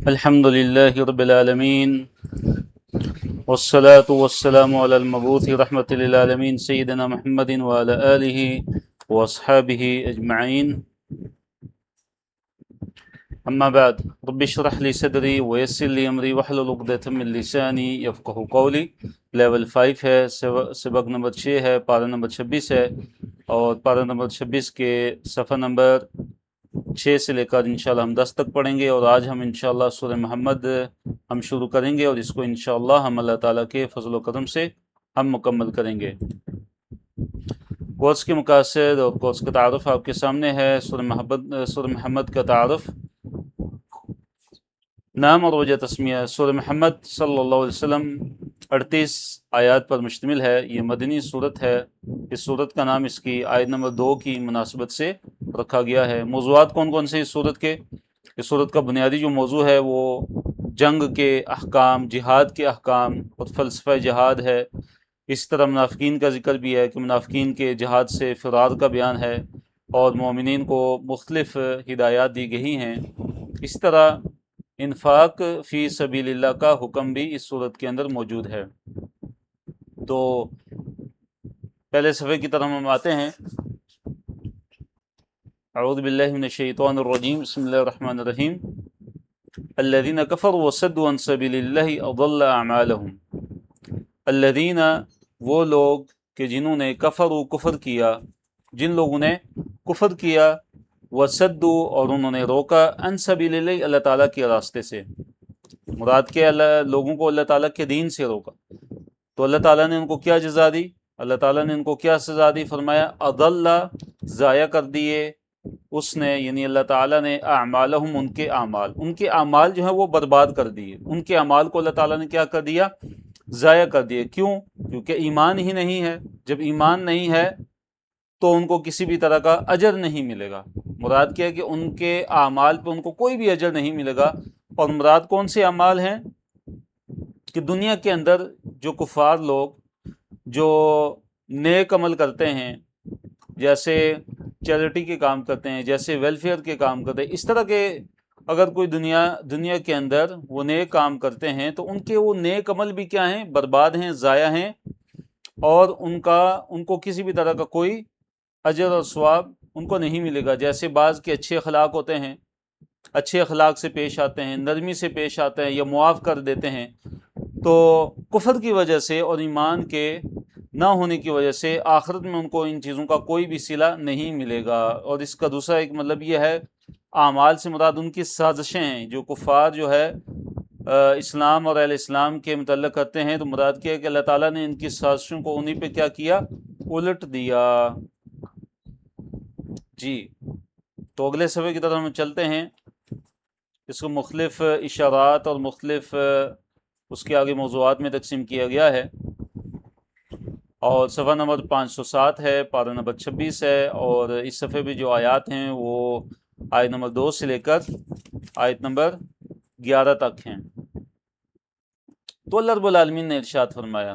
الحمد لله رب العالمين والصلاة والسلام على المبعوث رحمة للعالمين سيدنا محمد وعلى آله وأصحابه أجمعين أما بعد رب اشرح لي صدري ويسر لي أمري واحلل عقدة من لساني يفقهوا قولي لیول 5 ہے، سبق نمبر 6 ہے، پارہ نمبر 26 ہے، اور پارہ نمبر 26 کے صفحہ نمبر 6 سے لے کر انشاءاللہ ہم 10 تک پڑھیں گے، اور آج ہم انشاءاللہ سورہ محمد ہم شروع کریں گے، اور اس کو انشاءاللہ ہم اللہ تعالیٰ کے فضل و کرم سے ہم مکمل کریں گے۔ کورس کے مقاصد اور کورس کا تعارف آپ کے سامنے ہے۔ سورہ محمد کا تعارف، نام اور وجہ تسمیہ۔ سورہ محمد صلی اللہ علیہ وسلم 38 آیات پر مشتمل ہے، یہ مدنی صورت ہے۔ اس صورت کا نام اس کی آیت نمبر 2 کی مناسبت سے رکھا گیا ہے۔ موضوعات کون کون سے اس صورت کے؟ اس صورت کا بنیادی جو موضوع ہے وہ جنگ کے احکام، جہاد کے احکام اور فلسفہ جہاد ہے۔ اس طرح منافقین کا ذکر بھی ہے کہ منافقین کے جہاد سے فرار کا بیان ہے، اور مومنین کو مختلف ہدایات دی گئی ہیں۔ اس طرح انفاق فی سبیل اللہ کا حکم بھی اس صورت کے اندر موجود ہے۔ تو پہلے صفحے کی طرف ہم آتے ہیں۔ اعوذ باللہ من الشیطان الرجیم، بسم اللہ الرحمن الرحیم۔ الذین کفروا وصدوا عن سبیل اللہ اضل اعمالہم۔ الذین، وہ لوگ کہ جنہوں نے کفر کیا، جن لوگوں نے کفر کیا، وصدوا، اور انہوں نے روکا، عن سبیل اللہ، اللہ تعالیٰ کے راستے سے۔ مراد کے لوگوں کو اللہ تعالیٰ کے دین سے روکا، تو اللہ تعالیٰ نے ان کو کیا جزا دی؟ اللہ تعالیٰ نے ان کو کیا سزا دی؟ فرمایا اضل، ضائع کر دیے اس نے، یعنی اللہ تعالیٰ نے اعمالہم، ان کے اعمال جو ہیں وہ برباد کر دیے۔ ان کے اعمال کو اللہ تعالیٰ نے کیا کر دیا؟ ضائع کر دیے۔ کیوں؟ کیونکہ ایمان ہی نہیں ہے۔ جب ایمان نہیں ہے تو ان کو کسی بھی طرح کا اجر نہیں ملے گا۔ مراد کیا ہے کہ ان کے اعمال پہ ان کو کوئی بھی اجر نہیں ملے گا۔ اور مراد کون سے اعمال ہیں؟ کہ دنیا کے اندر جو کفار لوگ جو نیک عمل کرتے ہیں، جیسے چیریٹی کے کام کرتے ہیں، جیسے ویلفیئر کے کام کرتے ہیں، اس طرح کے اگر کوئی دنیا کے اندر وہ نیک کام کرتے ہیں تو ان کے وہ نیک عمل بھی کیا ہیں؟ برباد ہیں، ضائع ہیں، اور ان کو کسی بھی طرح کا کوئی اجر اور ثواب ان کو نہیں ملے گا۔ جیسے بعض کے اچھے اخلاق ہوتے ہیں، اچھے اخلاق سے پیش آتے ہیں، نرمی سے پیش آتے ہیں، یا معاف کر دیتے ہیں، تو کفر کی وجہ سے اور ایمان کے نہ ہونے کی وجہ سے آخرت میں ان کو ان چیزوں کا کوئی بھی صلہ نہیں ملے گا۔ اور اس کا دوسرا ایک مطلب یہ ہے، اعمال سے مراد ان کی سازشیں ہیں۔ جو کفار جو ہے اسلام اور اہل اسلام کے متعلق کرتے ہیں، تو مراد کیا ہے کہ اللہ تعالیٰ نے ان کی سازشوں کو انہی پہ کیا کیا؟ الٹ دیا۔ جی، تو اگلے صفحے کی طرف ہم چلتے ہیں۔ اس کو مختلف اشارات اور مختلف اس کے آگے موضوعات میں تقسیم کیا گیا ہے، اور صفحہ نمبر 507 ہے، پارہ نمبر 26 ہے، اور اس صفحے پہ جو آیات ہیں وہ آیت نمبر 2 سے لے کر آیت نمبر 11 تک ہیں۔ تو اللہ رب العالمین نے ارشاد فرمایا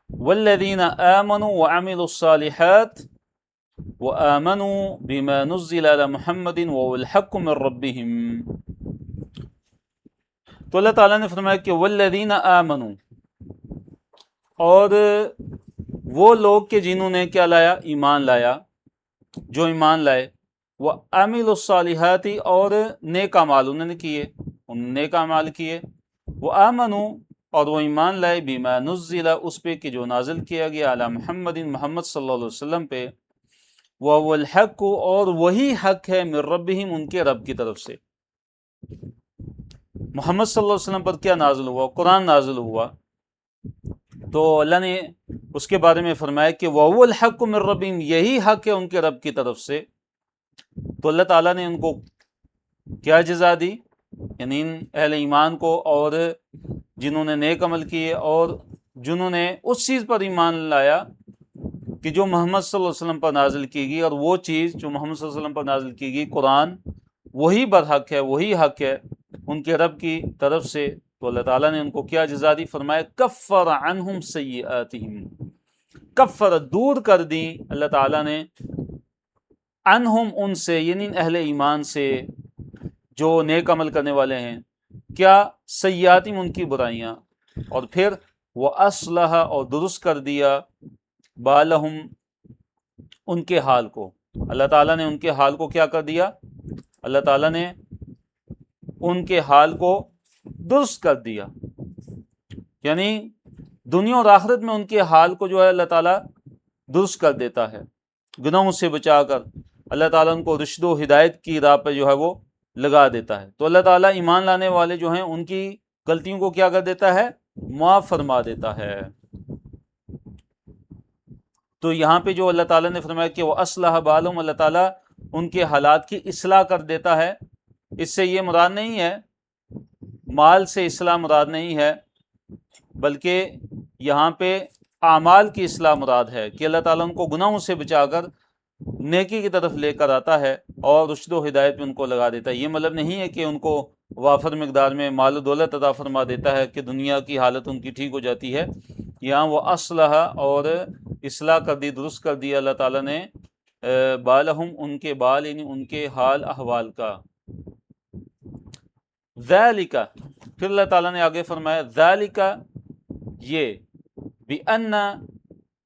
والذین آمنوا وعملوا الصالحات وآمنوا بما نزل على محمد وهو الحق من ربهم۔ تو اللہ تعالیٰ نے فرمایا کہ والذین آمنوا، اور وہ لوگ کہ جنہوں نے کیا لایا؟ ایمان لایا، جو ایمان لائے، وعملوا الصالحات، اور نیک اعمال انہوں نے کیے، نیک اعمال کیے، وآمنوا، اور وہ ایمان لائے، بما نزل، اس پہ کہ جو نازل کیا گیا، علی محمد، محمد صلی اللہ علیہ وسلم پہ، وَهُوَ الْحَقُّ، اور وہی حق ہے، من ربہم، ان کے رب کی طرف سے۔ محمد صلی اللہ علیہ وسلم پر کیا نازل ہوا؟ قرآن نازل ہوا، تو اللہ نے اس کے بارے میں فرمایا کہ وَهُوَ الْحَقُّ مِن رَبِّهِمْ، یہی حق ہے ان کے رب کی طرف سے۔ تو اللہ تعالیٰ نے ان کو کیا جزا دی؟ یعنی ان اہل ایمان کو، اور جنہوں نے نیک عمل کیے، اور جنہوں نے اس چیز پر ایمان لایا کہ جو محمد صلی اللہ علیہ وسلم پر نازل کی گئی، اور وہ چیز جو محمد صلی اللہ علیہ وسلم پر نازل کی گئی، قرآن، وہی برحق ہے، وہی حق ہے ان کے رب کی طرف سے۔ تو اللہ تعالیٰ نے ان کو کیا جزا دی؟ فرمایا کفر عنہم سیئاتہم، کفر، دور کر دی اللہ تعالیٰ نے، انہم ان سے، یعنی اہل ایمان سے جو نیک عمل کرنے والے ہیں، کیا سیئاتم ان کی برائیاں، اور پھر وہ اصلح اور درست کر دیا بالہم ان کے حال کو، اللہ تعالیٰ نے ان کے حال کو کیا کر دیا، اللہ تعالیٰ نے ان کے حال کو درست کر دیا، یعنی دنیا اور آخرت میں ان کے حال کو جو ہے اللہ تعالیٰ درست کر دیتا ہے، گناہوں سے بچا کر اللہ تعالیٰ ان کو رشد و ہدایت کی راہ پہ جو ہے وہ لگا دیتا ہے۔ تو اللہ تعالیٰ ایمان لانے والے جو ہیں ان کی غلطیوں کو کیا کر دیتا ہے، معاف فرما دیتا ہے۔ تو یہاں پہ جو اللہ تعالیٰ نے فرمایا کہ وہ اصلح بالہم، اللہ تعالیٰ ان کے حالات کی اصلاح کر دیتا ہے، اس سے یہ مراد نہیں ہے، مال سے اصلاح مراد نہیں ہے، بلکہ یہاں پہ اعمال کی اصلاح مراد ہے کہ اللہ تعالیٰ ان کو گناہوں سے بچا کر نیکی کی طرف لے کر آتا ہے اور رشد و ہدایت میں ان کو لگا دیتا ہے۔ یہ مطلب نہیں ہے کہ ان کو وافر مقدار میں مال و دولت عطا فرما دیتا ہے کہ دنیا کی حالت ان کی ٹھیک ہو جاتی ہے، یہاں وہ اصلح اور اصلاح کر دی، درست کر دیا اللہ تعالیٰ نے بالہم ان کے بال، یعنی ان کے حال احوال کا۔ ذالک، پھر اللہ تعالیٰ نے آگے فرمایا ذالک، یہ بِأَنَّ،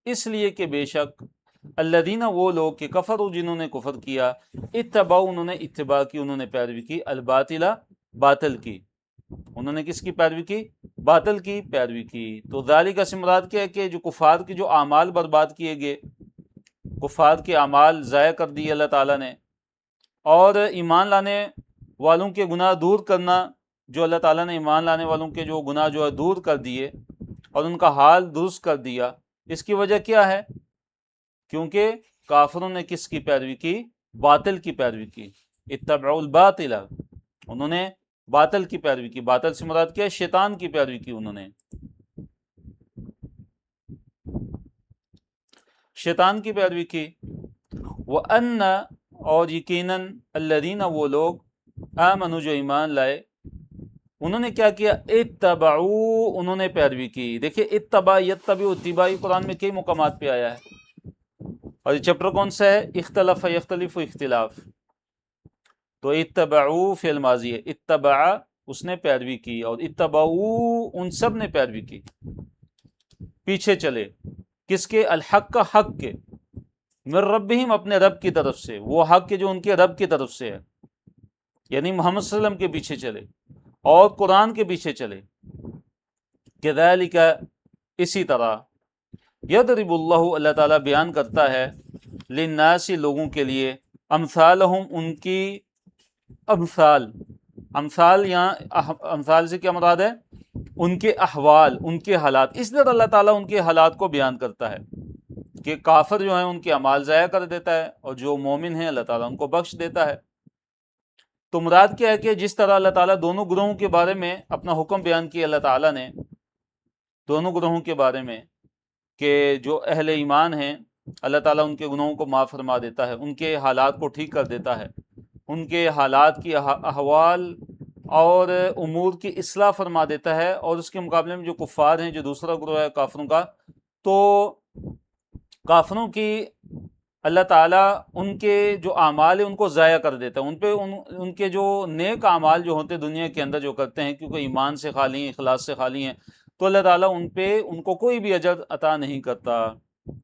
اس لیے کہ بے شک الذین، وہ لوگ کہ کفروا، جنہوں نے کفر کیا، اتبعوا، انہوں نے اتباع کی، انہوں نے پیروی کی، الباطل، باطل کی، انہوں نے کس کی پیروی کی، باطل کی پیروی کی۔ تو ذالک سے مراد کیا ہے کہ جو کفار کے جو اعمال برباد کیے گئے، کفار کے اعمال ضائع کر دیے اللہ تعالیٰ نے، اور ایمان لانے والوں کے گناہ دور کرنا، جو اللہ تعالیٰ نے ایمان لانے والوں کے جو گناہ جو ہے دور کر دیے اور ان کا حال درست کر دیا، اس کی وجہ کیا ہے، کیونکہ کافروں نے کس کی پیروی کی، باطل کی پیروی کی، اتبعوا الباطل، انہوں نے باطل کی پیروی کی، باطل سے مراد کیا ہے، شیطان کی پیروی کی، انہوں نے شیطان کی پیروی کی۔ وَأَنَّ، اور یقیناً الذین، وہ لوگ آمنوا، جو ایمان لائے، انہوں نے کیا کیا، اتبعوا، انہوں نے پیروی کی۔ دیکھیں اتباع، یتبع، اتباعی قرآن میں کئی مقامات پہ آیا ہے، اور یہ چیپٹر کون سا ہے، اختلف، یختلف، اختلاف۔ تو اتبعوا فعل ماضی ہے، اتبع اس نے پیروی کی، اور اتبعوا ان سب نے پیروی کی، پیچھے چلے، کس کے، الحق کا، حق کے، من ربہم، اپنے رب کی طرف سے، وہ حق کے جو ان کے رب کی طرف سے ہے، یعنی محمد صلی اللہ علیہ وسلم کے پیچھے چلے اور قرآن کے پیچھے چلے۔ کذالک، اسی طرح، یضرب اللہ، اللہ تعالیٰ بیان کرتا ہے، للناس، لوگوں کے لیے، امثالہم، ان کی امثال، امثال یہاں امثال سے کیا مراد ہے، ان کے احوال، ان کے حالات، اس طرح اللہ تعالیٰ ان کے حالات کو بیان کرتا ہے کہ کافر جو ہیں ان کے اعمال ضائع کر دیتا ہے، اور جو مومن ہیں اللہ تعالیٰ ان کو بخش دیتا ہے۔ تو مراد کیا ہے کہ جس طرح اللہ تعالیٰ دونوں گروہوں کے بارے میں اپنا حکم بیان کیا، اللہ تعالیٰ نے دونوں گروہوں کے بارے میں، کہ جو اہل ایمان ہیں اللہ تعالیٰ ان کے گناہوں کو معاف فرما دیتا ہے، ان کے حالات کو ٹھیک کر دیتا ہے، ان کے حالات کی احوال اور امور کی اصلاح فرما دیتا ہے، اور اس کے مقابلے میں جو کفار ہیں، جو دوسرا گروہ ہے کافروں کا، تو کافروں کی اللہ تعالیٰ ان کے جو اعمال ہیں ان کو ضائع کر دیتا ہے، ان پہ ان کے جو نیک اعمال جو ہوتے ہیں دنیا کے اندر جو کرتے ہیں، کیونکہ ایمان سے خالی ہیں، اخلاص سے خالی ہیں، تو اللہ تعالیٰ ان کو کوئی بھی اجر عطا نہیں کرتا۔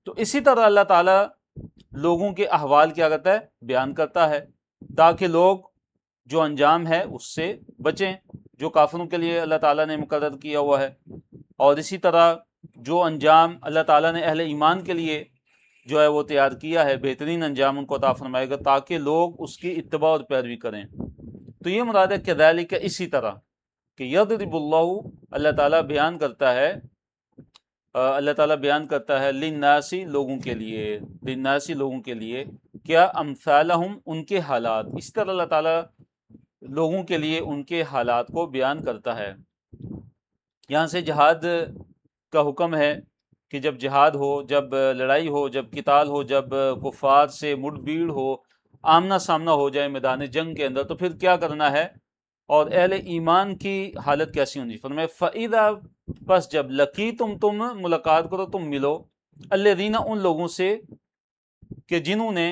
تو اسی طرح اللہ تعالیٰ لوگوں کے احوال کیا کرتا ہے، بیان کرتا ہے، تاکہ لوگ جو انجام ہے اس سے بچیں جو کافروں کے لیے اللہ تعالیٰ نے مقرر کیا ہوا ہے، اور اسی طرح جو انجام اللہ تعالیٰ نے اہل ایمان کے لیے جو ہے وہ تیار کیا ہے، بہترین انجام ان کو عطا فرمائے گا، تاکہ لوگ اس کی اتباع اور پیروی کریں۔ تو یہ مراد ہے کذالک، اسی طرح، کہ یضرب اللہ، اللہ تعالیٰ بیان کرتا ہے، اللہ تعالیٰ بیان کرتا ہے، للناس، لوگوں کے لیے، للناس، لوگوں کے لیے، کیا، امثالہم، ان کے حالات، اس طرح اللہ تعالیٰ لوگوں کے لیے ان کے حالات کو بیان کرتا ہے۔ یہاں سے جہاد کا حکم ہے کہ جب جہاد ہو، جب لڑائی ہو، جب قتال ہو، جب کفار سے مڑ بھیڑ ہو، آمنا سامنا ہو جائے میدان جنگ کے اندر، تو پھر کیا کرنا ہے، اور اہل ایمان کی حالت کیسی ہونی، فرمائے فَإِذَا، پس جب، لَقِيتُمْ، تم ملاقات کرو، تم ملو، الَّذِينَ، ان لوگوں سے، کہ جنہوں نے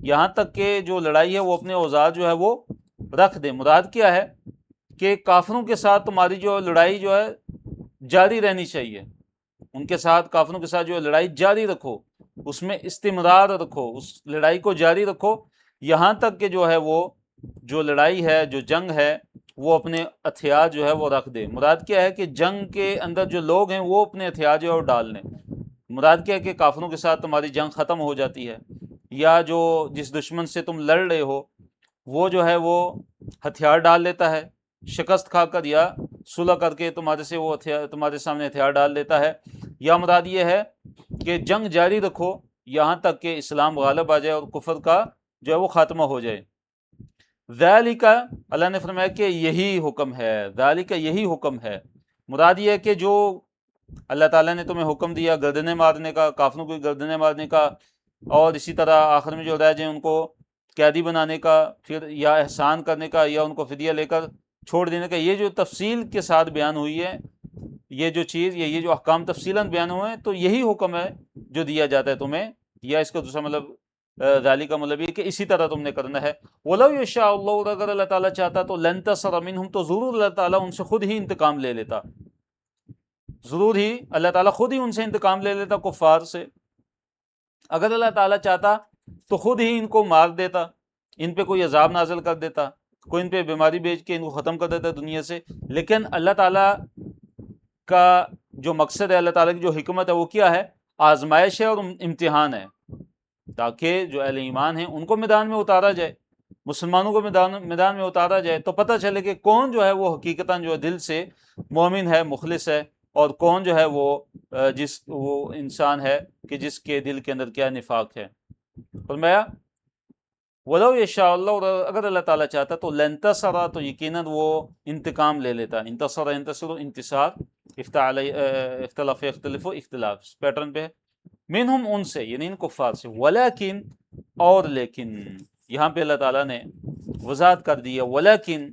یہاں تک کہ جو لڑائی ہے وہ اپنے اوزار جو ہے وہ رکھ دیں۔ مراد کیا ہے کہ کافروں کے ساتھ تمہاری جو لڑائی جو ہے جاری رہنی چاہیے، ان کے ساتھ کافروں کے ساتھ جو لڑائی جاری رکھو، اس میں استمرار رکھو، اس لڑائی کو جاری رکھو یہاں تک کہ جو ہے وہ جو لڑائی ہے، جو جنگ ہے، وہ اپنے ہتھیار جو ہے وہ رکھ دے۔ مراد کیا ہے کہ جنگ کے اندر جو لوگ ہیں وہ اپنے ہتھیار جو ہے وہ ڈال لیں۔ مراد کیا ہے کہ کافروں کے ساتھ تمہاری جنگ ختم ہو جاتی ہے، یا جو جس دشمن سے تم لڑ رہے ہو وہ جو ہے وہ ہتھیار ڈال لیتا ہے شکست کھا کر، یا صلح کر کے تمہارے سے وہ تمہارے سامنے ہتھیار ڈال دیتا ہے، یا مراد یہ ہے کہ جنگ جاری رکھو یہاں تک کہ اسلام غالب آ جائے اور کفر کا جو ہے وہ خاتمہ ہو جائے۔ ذالک، اللہ نے فرمایا کہ یہی حکم ہے، ذالک یہی حکم ہے۔ مراد یہ ہے کہ جو اللہ تعالیٰ نے تمہیں حکم دیا گردنیں مارنے کا، کافروں کو گردنیں مارنے کا، اور اسی طرح آخر میں جو رہ جائیں ان کو قیدی بنانے کا، پھر یا احسان کرنے کا، یا ان کو فدیہ لے کر چھوڑ دینے کا، یہ جو تفصیل کے ساتھ بیان ہوئی ہے، یہ جو چیز، یہ جو احکام تفصیلاً بیان ہوئے ہیں، تو یہی حکم ہے جو دیا جاتا ہے تمہیں، یا اس کا دوسرا مطلب ذالک کا مطلب یہ کہ اسی طرح تم نے کرنا ہے۔ وَلَوْ يَشَاءُ اللَّهُ، اور اگر اللہ تعالیٰ چاہتا تو لَنْتَصَرَ مِنْهُمْ، تو ضرور اللہ تعالیٰ ان سے خود ہی انتقام لے لیتا، ضرور ہی اللہ تعالیٰ خود ہی ان سے انتقام لے لیتا کفار سے۔ اگر اللہ تعالیٰ چاہتا تو خود ہی ان کو مار دیتا، ان پہ کوئی عذاب نازل کر دیتا، کوئی ان پہ بیماری بھیج کے ان کو ختم کر دیتا دنیا سے۔ لیکن اللہ تعالیٰ کا جو مقصد ہے، اللہ تعالیٰ کی جو حکمت ہے، وہ کیا ہے؟ آزمائش ہے اور امتحان ہے، تاکہ جو اہل ایمان ہیں ان کو میدان میں اتارا جائے، مسلمانوں کو میدان میں اتارا جائے، تو پتہ چلے کہ کون جو ہے وہ حقیقتاً جو دل سے مومن ہے، مخلص ہے، اور کون جو ہے وہ انسان ہے کہ جس کے دل کے اندر کیا نفاق ہے۔ فرمایا وَلَوْ يَشَاءُ اللَّهُ، اور اگر اللہ تعالیٰ چاہتا تو لَنْتَصَرَ، تو یقیناً وہ انتقام لے لیتا۔ انتصر، انتصر انتصار، اختلاف اختلاف اس پیٹرن پہ، منہم ان سے، یعنی ان کفار سے، ولیکن، اور لیکن، یہاں پہ اللہ تعالیٰ نے وضاحت کر دی ہے، ولیکن،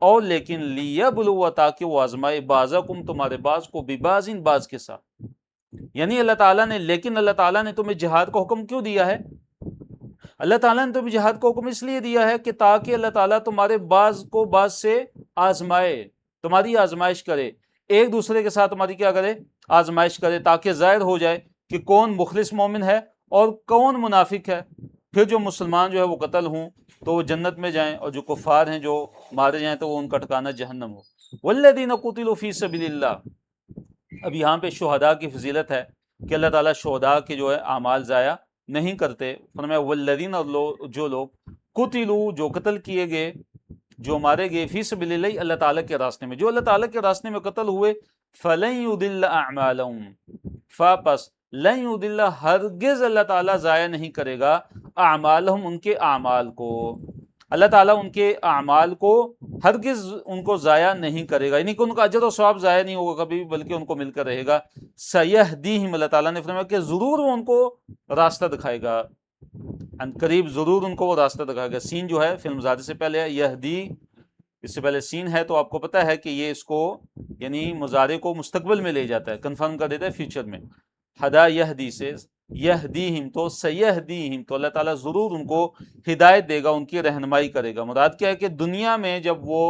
اور لیکن، لیبلو، تاکہ وہ آزمائے، بعضکم، تمہارے بعض کو، ببعض، بعض کے ساتھ۔ یعنی اللہ تعالیٰ نے، لیکن اللہ تعالیٰ نے تمہیں جہاد کا حکم کیوں دیا ہے؟ اللہ تعالیٰ نے تمہیں جہاد کا حکم اس لیے دیا ہے کہ تاکہ اللہ تعالیٰ تمہارے بعض کو بعض سے آزمائے، تمہاری آزمائش کرے، ایک دوسرے کے ساتھ تمہاری کیا کرے؟ آزمائش کرے، تاکہ ظاہر ہو جائے کہ کون مخلص مومن ہے اور کون منافق ہے۔ پھر جو مسلمان جو ہے وہ قتل ہوں تو وہ جنت میں جائیں، اور جو کفار ہیں جو مارے جائیں تو وہ ان کا ٹھکانہ جہنم ہو۔ والذین قتلوا فی سبیل اللہ، اب یہاں پہ شہداء کی فضیلت ہے کہ اللہ تعالیٰ شہداء کے جو ہے اعمال ضائع نہیں کرتے۔ فرمایا والذین، جو لوگ قتلوا، جو قتل کیے گئے، جو مارے گئے، فی سبیل اللہ، اللہ تعالیٰ کے راستے میں، جو اللہ تعالیٰ کے راستے میں قتل ہوئے، فلن یضل اعمالهم، پس لن یضل، ہرگز اللہ تعالیٰ ضائع نہیں کرے گا، اعمالہم، ان کے اعمال کو، اللہ تعالیٰ ان کے اعمال کو ہرگز ان کو ضائع نہیں کرے گا، یعنی کہ ان کا اجر و ثواب ضائع نہیں ہوگا کبھی، بلکہ ان کو مل کر رہے گا۔ سیہدیہم، اللہ تعالیٰ نے فرمایا کہ ضرور وہ ان کو راستہ دکھائے گا، ان قریب ضرور ان کو وہ راستہ دکھائے گا۔ سین جو ہے فلم زادے سے پہلے ہے، یہدی اس سے پہلے سین ہے، تو آپ کو پتہ ہے کہ یہ اس کو یعنی مضارع کو مستقبل میں لے جاتا ہے، کنفرم کر دیتا ہے فیوچر میں۔ ہدا یہدی سے یہدیہم، تو سیہدیہم، تو اللہ تعالیٰ ضرور ان کو ہدایت دے گا، ان کی رہنمائی کرے گا۔ مراد کیا ہے کہ دنیا میں جب وہ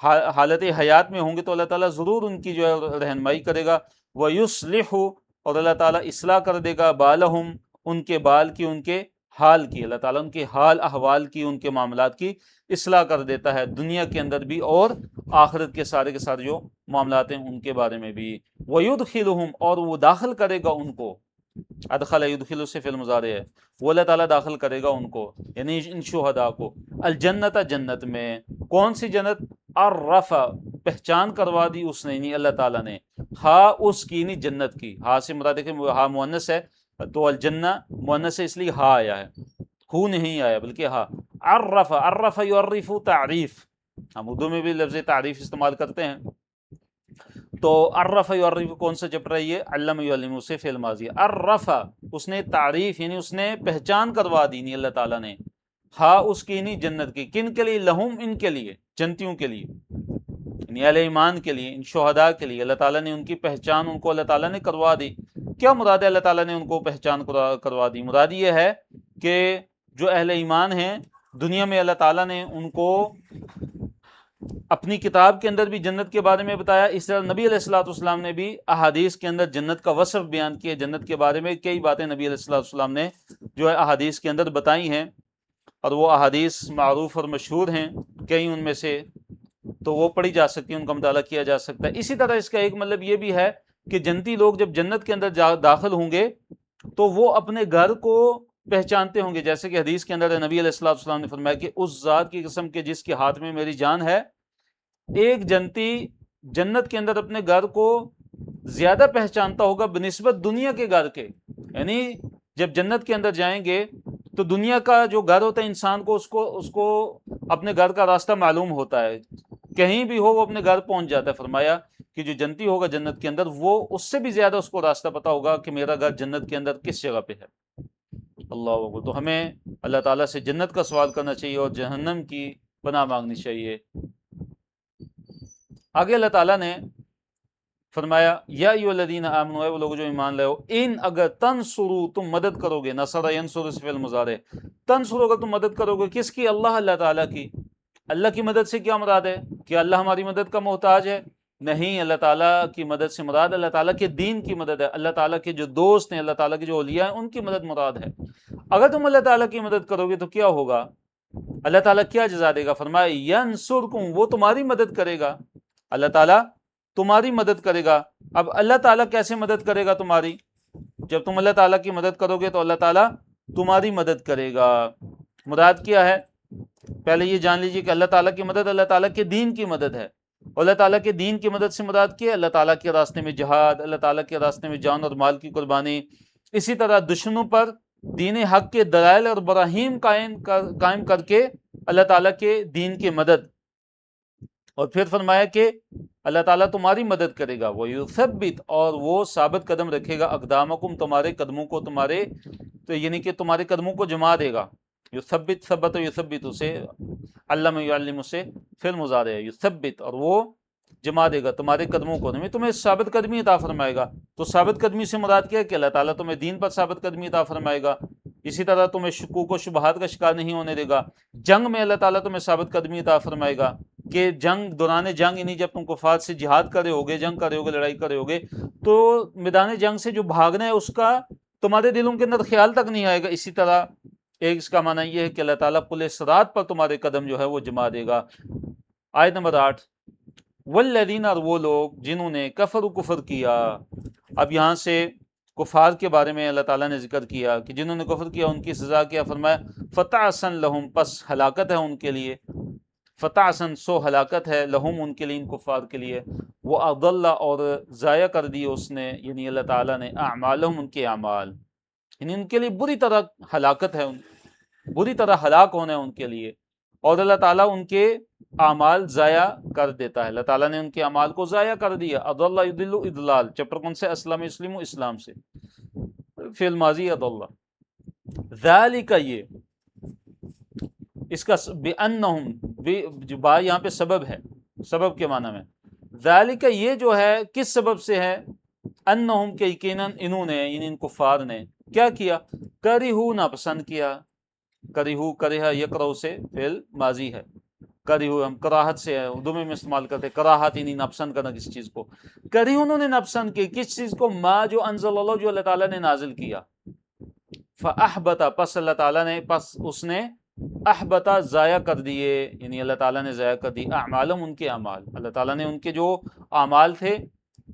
حالت حیات میں ہوں گے تو اللہ تعالیٰ ضرور ان کی جو ہے رہنمائی کرے گا۔ وَيُصْلِحُ، اور اللہ تعالیٰ اصلاح کر دے گا، بالہم، ان کے بال کی، ان کے حال کی، اللہ تعالیٰ ان کے حال احوال کی، ان کے معاملات کی اصلاح کر دیتا ہے، دنیا کے اندر بھی اور آخرت کے سارے جو معاملات ہیں ان کے بارے میں بھی۔ وَيُدْخِلُهُمْ، اور وہ داخل کرے گا ان کو، ادخل یدخل سے فعل مضارع ہے، وہ اللہ تعالیٰ داخل کرے گا ان کو، یعنی ان شہداء کو، الجنت، جنت میں۔ کون سی جنت؟ عرفہ، پہچان کروا دی اس نے، یعنی اللہ تعالیٰ نے، ہاں اس کی، نہیں جنت کی، ہاں سے مراد ہے کہ ہاں مؤنث ہے تو الجنہ مؤنث ہے اس لیے ہاں آیا ہے، ہو نہیں آیا بلکہ ہاں۔ عرفہ، عرفہ یعرف، تعریف، ہم اردو میں بھی لفظ تعریف استعمال کرتے ہیں، تو عرف یعرف کون سا چیپٹر ہے یہ؟ علم یعلم سے فعل ماضی ہے۔ عرف، اس نے تعریف یعنی اس نے پہچان کروا دی، نہیں اللہ تعالیٰ نے، ہاں اس کی، نہیں جنت کی، کن کے لیے؟ لہم، ان کے لیے، جنتیوں کے لیے، یعنی اہل ایمان کے لیے، ان شہداء کے لیے، اللہ تعالیٰ نے ان کی پہچان ان کو اللہ تعالیٰ نے کروا دی۔ کیا مراد ہے اللہ تعالیٰ نے ان کو پہچان کروا دی؟ مراد یہ ہے کہ جو اہل ایمان ہیں دنیا میں اللہ تعالیٰ نے ان کو اپنی کتاب کے اندر بھی جنت کے بارے میں بتایا، اس طرح نبی علیہ الصلوۃ والسلام نے بھی احادیث کے اندر جنت کا وصف بیان کیا، جنت کے بارے میں کئی باتیں نبی علیہ الصلوۃ والسلام نے جو ہے احادیث کے اندر بتائی ہیں، اور وہ احادیث معروف اور مشہور ہیں کئی ان میں سے، تو وہ پڑھی جا سکتی ہیں، ان کا مطالعہ کیا جا سکتا ہے۔ اسی طرح اس کا ایک مطلب یہ بھی ہے کہ جنتی لوگ جب جنت کے اندر داخل ہوں گے تو وہ اپنے گھر کو پہچانتے ہوں گے، جیسے کہ حدیث کے اندر نبی علیہ الصلوۃ والسلام نے فرمایا کہ اس ذات کی قسم کے جس کے ہاتھ میں میری جان ہے، ایک جنتی جنت کے اندر اپنے گھر کو زیادہ پہچانتا ہوگا بنسبت دنیا کے گھر کے، یعنی جب جنت کے اندر جائیں گے تو دنیا کا جو گھر ہوتا ہے انسان کو اس کو اپنے گھر کا راستہ معلوم ہوتا ہے، کہیں بھی ہو وہ اپنے گھر پہنچ جاتا ہے۔ فرمایا کہ جو جنتی ہوگا جنت کے اندر وہ اس سے بھی زیادہ اس کو راستہ پتا ہوگا کہ میرا گھر جنت کے اندر کس جگہ پہ ہے۔ اللہ اکبر۔ تو ہمیں اللہ تعالیٰ سے جنت کا سوال کرنا چاہیے اور جہنم کی پناہ مانگنی چاہیے۔ آگے اللہ تعالیٰ نے فرمایا یا ایھا الذین آمنوا، اے وہ لوگ جو ایمان لائے ہو، ان اگر تنصروا تم مدد کرو گے، نصر ینصر اس فعل مضارع، تنصروا اگر تم مدد کرو گے، کس کی؟ اللہ تعالیٰ کی۔ اللہ کی مدد سے کیا مراد ہے؟ کہ اللہ ہماری مدد کا محتاج ہے؟ نہیں، اللہ تعالیٰ کی مدد سے مراد اللہ تعالیٰ کے دین کی مدد ہے، اللہ تعالیٰ کے جو دوست ہیں، اللہ تعالیٰ کے جو اولیاء ہیں ان کی مدد مراد ہے۔ اگر تم اللہ تعالیٰ کی مدد کرو گے تو کیا ہوگا؟ اللہ تعالیٰ کیا جزا دے گا؟ فرمایا ینصرکم، وہ تمہاری مدد کرے گا، اللہ تعالیٰ تمہاری مدد کرے گا۔ اب اللہ تعالیٰ کیسے مدد کرے گا تمہاری؟ جب تم اللہ تعالیٰ کی مدد کرو گے تو اللہ تعالیٰ تمہاری مدد کرے گا۔ مراد کیا ہے؟ پہلے یہ جان لیجیے کہ اللہ تعالیٰ کی مدد اللہ تعالیٰ کے دین کی مدد ہے، اور اللہ تعالیٰ کے دین کی مدد سے مراد کیا ہے؟ اللہ تعالیٰ کے راستے میں جہاد، اللہ تعالیٰ کے راستے میں جان اور مال کی قربانی، اسی طرح دشمنوں پر دین حق کے دلائل اور براہین قائم کر کے اللہ تعالیٰ کے دین کی مدد۔ اور پھر فرمایا کہ اللہ تعالیٰ تمہاری مدد کرے گا، وَيُثَبِّتْ، اور وہ ثابت قدم رکھے گا، اقدامکم، تمہارے قدموں کو، تمہارے تو یعنی کہ تمہارے قدموں کو جما دے گا۔ یثبت، ثبت و یثبت سے علم یعلم سے فعل مضارع ہے، یثبت، اور وہ جما دے گا تمہارے قدموں کو، تمہیں ثابت قدمی عطا فرمائے گا۔ تو ثابت قدمی سے مراد کیا ہے؟ کہ اللہ تعالیٰ تمہیں دین پر ثابت قدمی عطا فرمائے گا، اسی طرح تمہیں شکوک و شبہات کا شکار نہیں ہونے دے گا۔ جنگ میں اللہ تعالیٰ تمہیں ثابت قدمی عطا فرمائے گا کہ دوران جنگ، یعنی جب تم کفار سے جہاد کرے ہوگے، جنگ کرے ہوگے، لڑائی کرے ہوگے، تو میدان جنگ سے جو بھاگنا ہے اس کا تمہارے دلوں کے اندر خیال تک نہیں آئے گا۔ اسی طرح ایک اس کا معنی یہ ہے کہ اللہ تعالیٰ پل صراط پر تمہارے قدم جو ہے وہ جما دے گا۔ آیت نمبر 8، والذین، اور وہ لوگ جنہوں نے کفر کیا۔ اب یہاں سے کفار کے بارے میں اللہ تعالیٰ نے ذکر کیا کہ جنہوں نے کفر کیا ان کی سزا کیا؟ فرمایا فتعسن لہم، پس ہلاکت ہے ان کے لیے، فتعسن، سو ہلاکت ہے، لہم، ان کے لیے، ان کفار کے لیے، وَأَضَلَّ، اور ضائع کر دی اس نے، یعنی اللہ تعالیٰ نے، اعمالہم، ان کے اعمال، یعنی ان کے لیے بری طرح ہلاکت ہے، بری طرح ہلاک ہونا ہے ان کے لیے، اور اللہ تعالیٰ ان کے اعمال ضائع کر دیتا ہے، اللہ تعالیٰ نے ان کے اعمال کو ضائع کر دیا۔ اضل یضل اضلال، چیپٹر کون سے؟ اسلم یسلم، اسلام سے، فعل ماضی اضل۔ ذالک، یہ اس کا بأنہم، جو با یہاں پہ سبب ہے، سبب کے معنی میں، ذالک، یہ جو ہے کس سبب سے ہے؟ انہم، کہ یقیناً انہوں نے، یعنی ان کفار نے کیا کیا؟ کرہو، ناپسند کیا، کرہو، کرہ یکرہ سے فعل ماضی ہے، کرہو ہم کراہت سے اردو میں استعمال کرتے، کراہت یعنی ناپسند کرنا کسی چیز کو، کرہو، انہوں نے ناپسند کی کس چیز کو؟ ما، جو انزل اللہ، جو اللہ تعالیٰ نے نازل کیا، فاحبط، پس اللہ تعالیٰ نے، پس اس نے، احبط، ضائع کر دیے، یعنی اللہ تعالیٰ نے ضائع کر دی، اعمالہم، ان کے اعمال، اللہ تعالیٰ نے ان کے جو اعمال تھے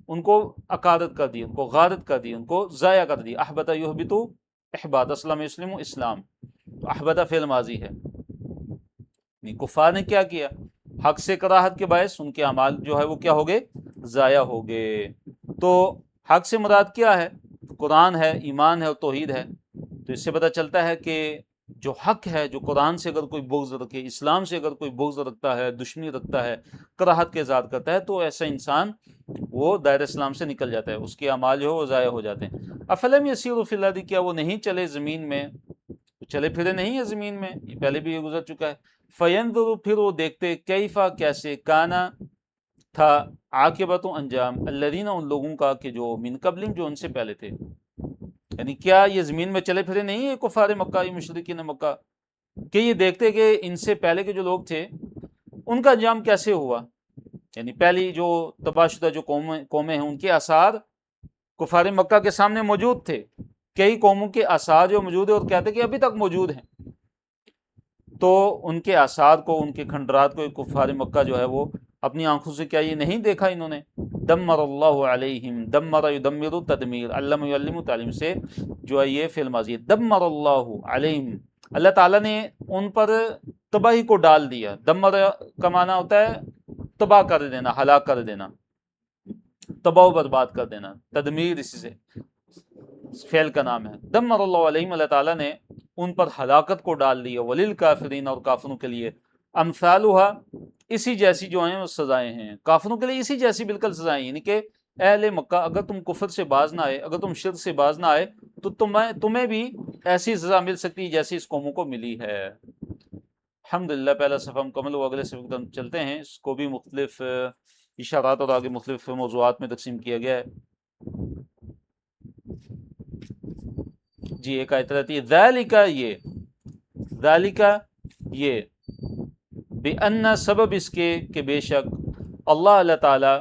ان کو اکادت کر دی، ان کو غارت کر دی، ان کو ضائع کر دی۔ احبط یحبط، احباط، اسلم یسلم، اسلام، تو احبط فعل ماضی ہے۔ کفار نے کیا کیا؟ حق سے کراہت کے باعث ان کے اعمال جو ہے وہ کیا ہو گئے؟ ضائع ہو گئے۔ تو حق سے مراد کیا ہے؟ قرآن ہے، ایمان ہے اور توحید ہے۔ تو اس سے پتہ چلتا ہے کہ جو حق ہے، جو قرآن سے اگر کوئی بغض رکھے، اسلام سے اگر کوئی بغض رکھتا ہے، دشمنی رکھتا ہے، کراہت کے اظہار کرتا ہے، تو ایسا انسان وہ دائرہ اسلام سے نکل جاتا ہے، اس کے اعمال جو ہے وہ ضائع ہو جاتے ہیں۔ افلم یسیروا فی الارض، کیا وہ نہیں چلے زمین میں؟ چلے پھرے نہیں ہے زمین میں، یہ پہلے بھی یہ گزر چکا ہے۔ فینظروا، پھر وہ دیکھتے، کیفا، کیسے، کانا، تھا، عاقبت، انجام، الذین، ان لوگوں کا کہ جو من قبلہم، جو ان سے پہلے تھے، یعنی کیا یہ زمین میں چلے پھرے نہیں ہے کفار مکہ، یہ مشرکین مکہ؟ کہ یہ دیکھتے کہ ان سے پہلے کے جو لوگ تھے ان کا انجام کیسے ہوا، یعنی پہلی جو تباہ شدہ جو قومیں ہیں ان کے آثار کفار مکہ کے سامنے موجود تھے، کئی قوموں کے آثار جو موجود ہیں اور کہتے کہ ابھی تک موجود ہیں، تو ان کے آثار کو، ان کے کھنڈرات کو کفار مکہ جو ہے وہ اپنی آنکھوں سے کیا یہ نہیں دیکھا انہوں نے؟ دمر اللہ علیہم، دمر یدمر تدمیر، علم یعلم تعلیم سے جو ہے یہ فعل ماضی ہے، دمر اللہ علیہم، اللہ تعالیٰ نے ان پر تباہی کو ڈال دیا۔ دمر کا معنی ہوتا ہے تباہ کر دینا، ہلاک کر دینا، تباہ و برباد کر دینا، تدمیر اسی سے فعل کا نام ہے۔ دمر اللہ علیہم، اللہ تعالیٰ نے ان پر ہلاکت کو ڈال دیا، وللکافرین، اور کافروں کے لیے امثالھا، اسی جیسی جو ہیں وہ سزائیں ہیں، کافروں کے لیے اسی جیسی بالکل سزائیں، یعنی کہ اہل مکہ اگر تم کفر سے باز نہ آئے، اگر تم شرک سے باز نہ آئے تو تمہیں بھی ایسی سزا مل سکتی جیسی اس قوموں کو ملی ہے۔ الحمدللہ پہلا صفحہ مکمل ہوا، اگلے صفحے کی چلتے ہیں۔ اس کو بھی مختلف اشارات اور آگے مختلف موضوعات میں تقسیم کیا گیا ہے۔ جی ایک آیت رہتی ہے ذالک، یہ بِأَنَّ، سبب اس کے کہ بے شک اللہ تعالیٰ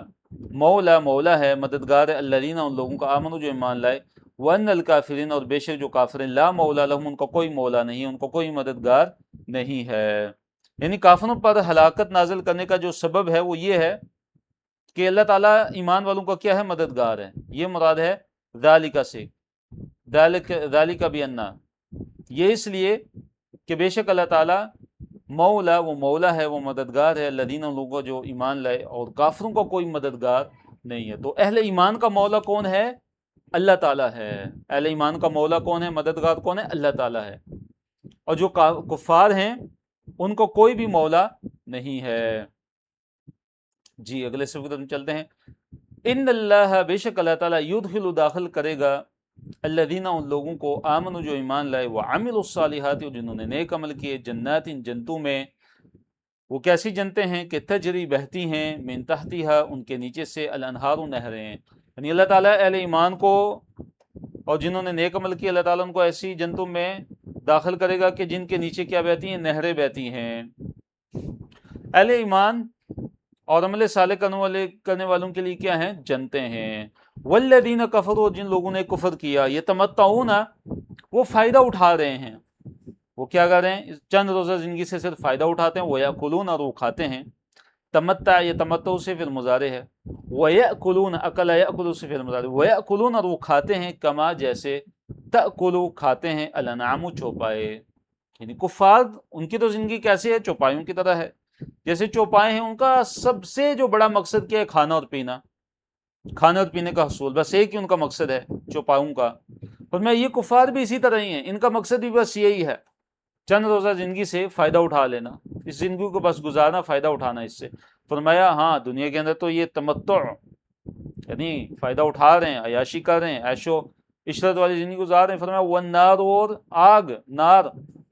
مولا ہے، مددگار ہے، الذین، ان لوگوں کا، آمنوا جو ایمان لائے، وَأَنَّ الْكَافِرِينَ، اور بے شک جو کافر ہیں، لا مولا لہم، ان کا کوئی مولا نہیں، ان کو کوئی مددگار نہیں ہے۔ یعنی کافروں پر ہلاکت نازل کرنے کا جو سبب ہے وہ یہ ہے کہ اللہ تعالیٰ ایمان والوں کا کیا ہے؟ مددگار ہے۔ یہ مراد ہے ذالک سے، ذالک بِأَنَّ، یہ اس لیے کہ بے شک اللہ تعالیٰ مولا، وہ مولا ہے، وہ مددگار ہے، الذین، ان لوگوں جو ایمان لائے، اور کافروں کا کوئی مددگار نہیں ہے۔ تو اہل ایمان کا مولا کون ہے؟ اللہ تعالیٰ ہے۔ اہل ایمان کا مولا کون ہے؟ مددگار کون ہے؟ اللہ تعالیٰ ہے۔ اور جو کفار ہیں ان کو کوئی بھی مولا نہیں ہے۔ جی اگلے صفحے کی طرف چلتے ہیں۔ ان اللہ، بے شک اللہ تعالیٰ، یدخل، داخل کرے گا، الذین، ان لوگوں کو، آمنوا جو ایمان لائے، وعملوا الصالحات، جنہوں نے نیک عمل کیے، جنات، جنتوں میں، وہ کیسی جنتیں ہیں کہ تجری، بہتی ہیں، من تحتہا، ان کے نیچے سے، الانہار، نہریں، یعنی اللہ تعالیٰ اہل ایمان کو اور جنہوں نے نیک عمل کیا، اللہ تعالیٰ ان کو ایسی جنتوں میں داخل کرے گا کہ جن کے نیچے کیا بہتی ہیں؟ نہریں بہتی ہیں۔ اہل ایمان اور عمل صالح کرنے والوں کے لیے کیا ہیں؟ جنتیں ہیں۔ والذین کفروا، جن لوگوں نے کفر کیا، یتمتعون، وہ فائدہ اٹھا رہے ہیں، وہ کیا کر رہے ہیں؟ چند روزہ زندگی سے صرف فائدہ اٹھاتے ہیں، ویأکلون، اور وہ کھاتے ہیں۔ تمتع، یہ تمتع سے فعل مضارع ہے، ویأکلون، اکل یأکل سے فعل مضارع، ویأکلون، اور وہ کھاتے ہیں، کما، جیسے، تأکل، کھاتے ہیں، الانعام، چوپائے، یعنی کفار ان کی تو زندگی کیسی ہے؟ چوپایوں کی طرح ہے۔ جیسے چوپائے ہیں، ان کا سب سے جو بڑا مقصد کیا ہے؟ کھانا اور پینا، کھانے اور پینے کا حصول، بس ایک ہی ان کا مقصد ہے چوپاؤں کا۔ اور میں یہ کفار بھی اسی طرح ہی ہیں، ان کا مقصد بھی بس یہی ہے، چند روزہ زندگی سے فائدہ اٹھا لینا، اس زندگی کو بس گزارنا، فائدہ اٹھانا اس سے۔ فرمایا ہاں دنیا کے اندر تو یہ تمتع، یعنی فائدہ اٹھا رہے ہیں، عیاشی کر رہے ہیں، عیش و عشرت والی زندگی گزار رہے ہیں۔ فرمایا والنار، اور آگ، نار،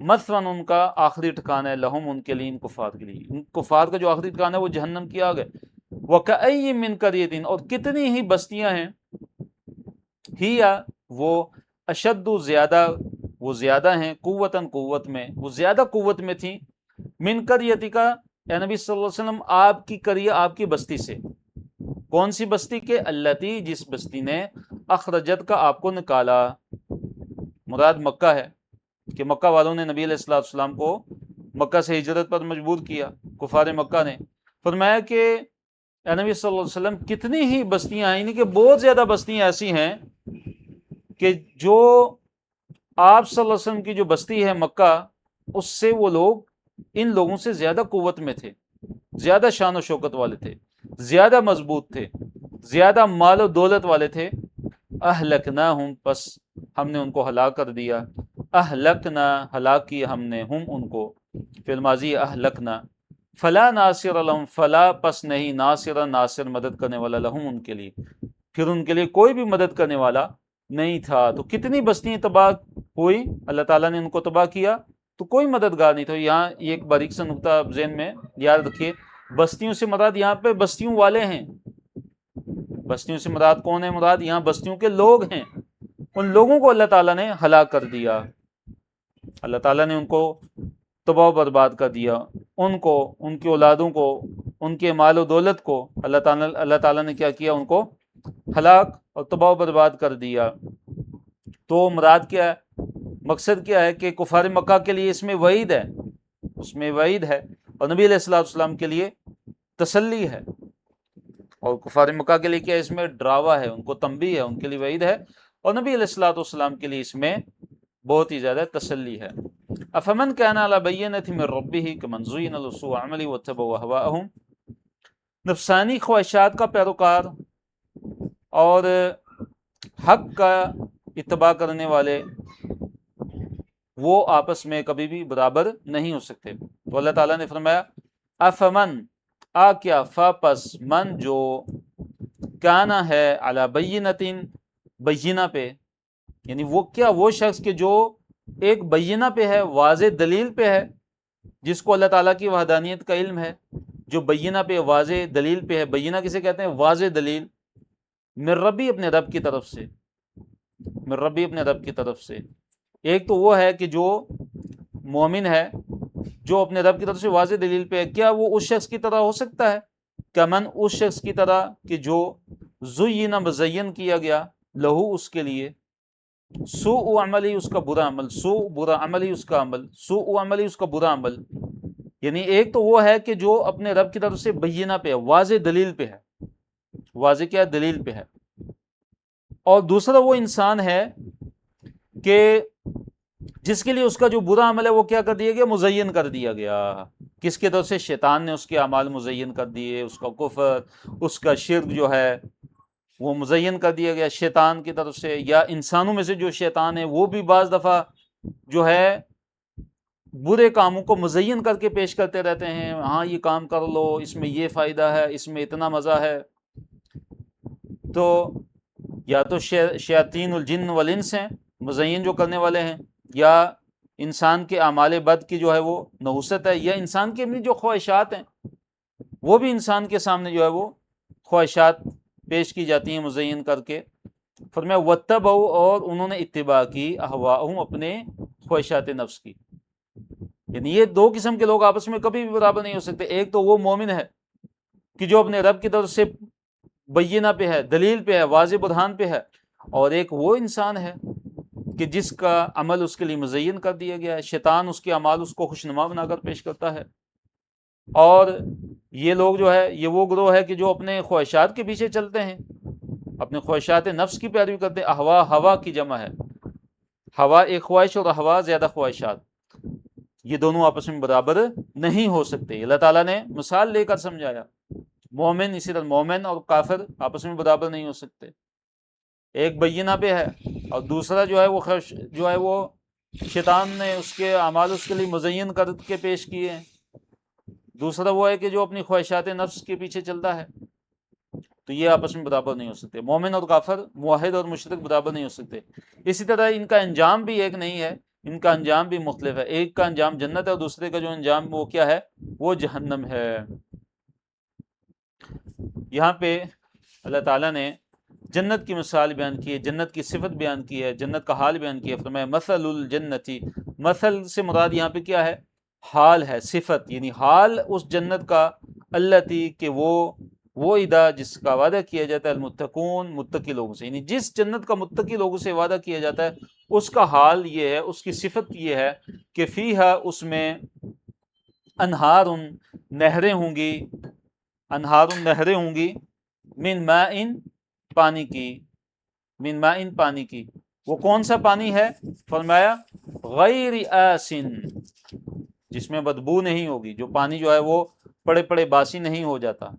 مثواً، ان کا آخری ٹھکانہ ہے، لہم، ان کے لیے، ان کفار کے لیے، ان کفار کا جو آخری ٹھکانہ ہے وہ جہنم کی آگ ہے۔ وَكَأَيٍّ مِّن قَرْيَةٍ، اور کتنی ہی بستیاں ہیں، ہی، وہ، اشد، زیادہ، وہ زیادہ ہیں، قوتاً، قوت میں، وہ زیادہ قوت میں تھیں، من قریتی کا، اے نبی صلی اللہ علیہ وسلم، آپ کی قریہ، آپ کی بستی سے۔ کون سی بستی کے؟ التی، جس بستی نے، اخرجت کا، آپ کو نکالا، مراد مکہ ہے، کہ مکہ والوں نے نبی علیہ الصلوۃ والسلام کو مکہ سے ہجرت پر مجبور کیا، کفار مکہ نے۔ فرمایا کہ اے نبی صلی اللہ علیہ وسلم، کتنی ہی بستیاں ہیں، یعنی کہ بہت زیادہ بستیاں ایسی ہیں کہ جو آپ صلی اللہ علیہ وسلم کی جو بستی ہے مکہ، اس سے وہ لوگ ان لوگوں سے زیادہ قوت میں تھے، زیادہ شان و شوکت والے تھے، زیادہ مضبوط تھے، زیادہ مال و دولت والے تھے۔ اہلکناہم، پس ہم نے ان کو ہلاک کر دیا، اہلکنا، ہلاک کیا ہم نے، ہم، ان کو، فی الماضی اہلکنا، فلا ناصر لہم، فلا، پس نہیں، ناصر، ناصر، مدد کرنے والا، لہم، ان کے لیے، پھر ان کے لیے کوئی بھی مدد کرنے والا نہیں تھا۔ تو کتنی بستیاں تباہ ہوئی، اللہ تعالیٰ نے ان کو تباہ کیا، تو کوئی مددگار نہیں تھا۔ یہاں یہ ایک باریک سا نقطہ ذہن میں یاد رکھیے، بستیوں سے مراد یہاں پہ بستیوں والے ہیں، بستیوں سے مراد کون ہے؟ مراد یہاں بستیوں کے لوگ ہیں، ان لوگوں کو اللہ تعالیٰ نے ہلاک کر دیا، اللہ تعالیٰ نے ان کو تباہ و برباد کر دیا ان کو، ان کی اولادوں کو، ان کے مال و دولت کو اللہ تعالیٰ نے کیا کیا، ان کو ہلاک اور تباہ و برباد کر دیا۔ تو مراد کیا ہے، مقصد کیا ہے کہ کفار مکہ کے لیے اس میں وعید ہے، اس میں وعید ہے، اور نبی علیہ الصلوۃ والسلام کے لیے تسلی ہے، اور کفار مکہ کے لیے کیا اس میں ڈراوا ہے، ان کو تنبیہ ہے، ان کے لیے وعید ہے، اور نبی علیہ الصلوۃ والسلام کے لیے اس میں بہت ہی زیادہ تسلی ہے۔ افمن کان علی بینۃ من ربہ کمن زین له سوء عملہ واتبعوا اهواءهم، نفسانی خواہشات کا پیروکار اور حق کا اتباع کرنے والے وہ آپس میں کبھی بھی برابر نہیں ہو سکتے۔ تو اللہ تعالیٰ نے فرمایا افمن، کیا، پس من جو، کانا ہے، علی بینۃ، بینہ پہ، یعنی وہ کیا، وہ شخص کہ جو ایک بینہ پہ ہے، واضح دلیل پہ ہے، جس کو اللہ تعالیٰ کی وحدانیت کا علم ہے، جو بینہ پہ، واضح دلیل پہ ہے۔ بینہ کسے کہتے ہیں؟ واضح دلیل، من ربی، اپنے رب کی طرف سے، من ربی، اپنے رب کی طرف سے۔ ایک تو وہ ہے کہ جو مومن ہے، جو اپنے رب کی طرف سے واضح دلیل پہ ہے، کیا وہ اس شخص کی طرح ہو سکتا ہے؟ کمن، اس شخص کی طرح کہ جو زین، مزین کیا گیا، لہو، اس کے لیے، سوء عملی، اس کا برا عمل، سوء، برا عملی، اس کا عمل، سوء عملی، اس کا برا عمل۔ یعنی ایک تو وہ ہے کہ جو اپنے رب کی طرف سے بینہ پہ ہے، واضح دلیل پہ ہے، واضح کیا دلیل پہ ہے، اور دوسرا وہ انسان ہے کہ جس کے لیے اس کا جو برا عمل ہے وہ کیا کر دیا گیا؟ مزین کر دیا گیا۔ کس کی طرف سے؟ شیطان نے اس کے اعمال مزین کر دیے، اس کا کفر، اس کا شرک جو ہے وہ مزین کر دیا گیا شیطان کی طرف سے۔ یا انسانوں میں سے جو شیطان ہے وہ بھی بعض دفعہ جو ہے برے کاموں کو مزین کر کے پیش کرتے رہتے ہیں، ہاں یہ کام کر لو، اس میں یہ فائدہ ہے، اس میں اتنا مزہ ہے۔ تو یا تو شیاطین الجن والانس ہیں، مزین جو کرنے والے ہیں، یا انسان کے اعمال بد کی جو ہے وہ نحوست ہے، یا انسان کی اپنی جو خواہشات ہیں وہ بھی انسان کے سامنے جو ہے وہ خواہشات پیش کی جاتی ہیں مزین کر کے۔ فرمایا واتبعوا، اور انہوں نے اتباع کی، اہواءہم، اپنے خواہشات نفس کی۔ یعنی یہ دو قسم کے لوگ آپس میں کبھی بھی برابر نہیں ہو سکتے۔ ایک تو وہ مومن ہے کہ جو اپنے رب کی طرف سے بینہ پہ ہے، دلیل پہ ہے، واضح برہان پہ ہے، اور ایک وہ انسان ہے کہ جس کا عمل اس کے لیے مزین کر دیا گیا ہے، شیطان اس کے اعمال اس کو خوشنما بنا کر پیش کرتا ہے۔ اور یہ لوگ جو ہے، یہ وہ گروہ ہے کہ جو اپنے خواہشات کے پیچھے چلتے ہیں، اپنے خواہشات نفس کی پیروی کرتے ہیں۔ احوا، ہوا کی جمع ہے، ہوا ایک خواہش اور ہوا زیادہ خواہشات، یہ دونوں آپس میں برابر نہیں ہو سکتے۔ اللہ تعالیٰ نے مثال لے کر سمجھایا۔ مومن، اسی طرح مومن اور کافر آپس میں برابر نہیں ہو سکتے۔ ایک بینہ پہ ہے اور دوسرا جو ہے وہ شیطان نے اس کے اعمال اس کے لیے مزین کر کے پیش کیے ہیں۔ دوسرا وہ ہے کہ جو اپنی خواہشات نفس کے پیچھے چلتا ہے۔ تو یہ آپس میں برابر نہیں ہو سکتے۔ مومن اور کافر، موحد اور مشرک برابر نہیں ہو سکتے۔ اسی طرح ان کا انجام بھی ایک نہیں ہے، ان کا انجام بھی مختلف ہے۔ ایک کا انجام جنت ہے اور دوسرے کا جو انجام وہ کیا ہے؟ وہ جہنم ہے۔ یہاں پہ اللہ تعالیٰ نے جنت کی مثال بیان کی ہے، جنت کی صفت بیان کی ہے، جنت کا حال بیان کیا ہے۔ فرمایا مثل الجنتی، مثل سے مراد یہاں پہ کیا ہے؟ حال ہے، صفت، یعنی حال اس جنت کا، التی، کہ وہ ادا جس کا وعدہ کیا جاتا ہے، المتقون، متقی لوگوں سے، یعنی جس جنت کا متقی لوگوں سے وعدہ کیا جاتا ہے اس کا حال یہ ہے، اس کی صفت یہ ہے کہ فیہا، اس میں، انہار، نہریں ہوں گی، انہار، نہریں ہوں گی، من ماء، پانی کی، من ماء، پانی کی۔ وہ کون سا پانی ہے؟ فرمایا غیر آسن، جس میں بدبو نہیں ہوگی، جو پانی جو ہے وہ پڑے پڑے باسی نہیں ہو جاتا،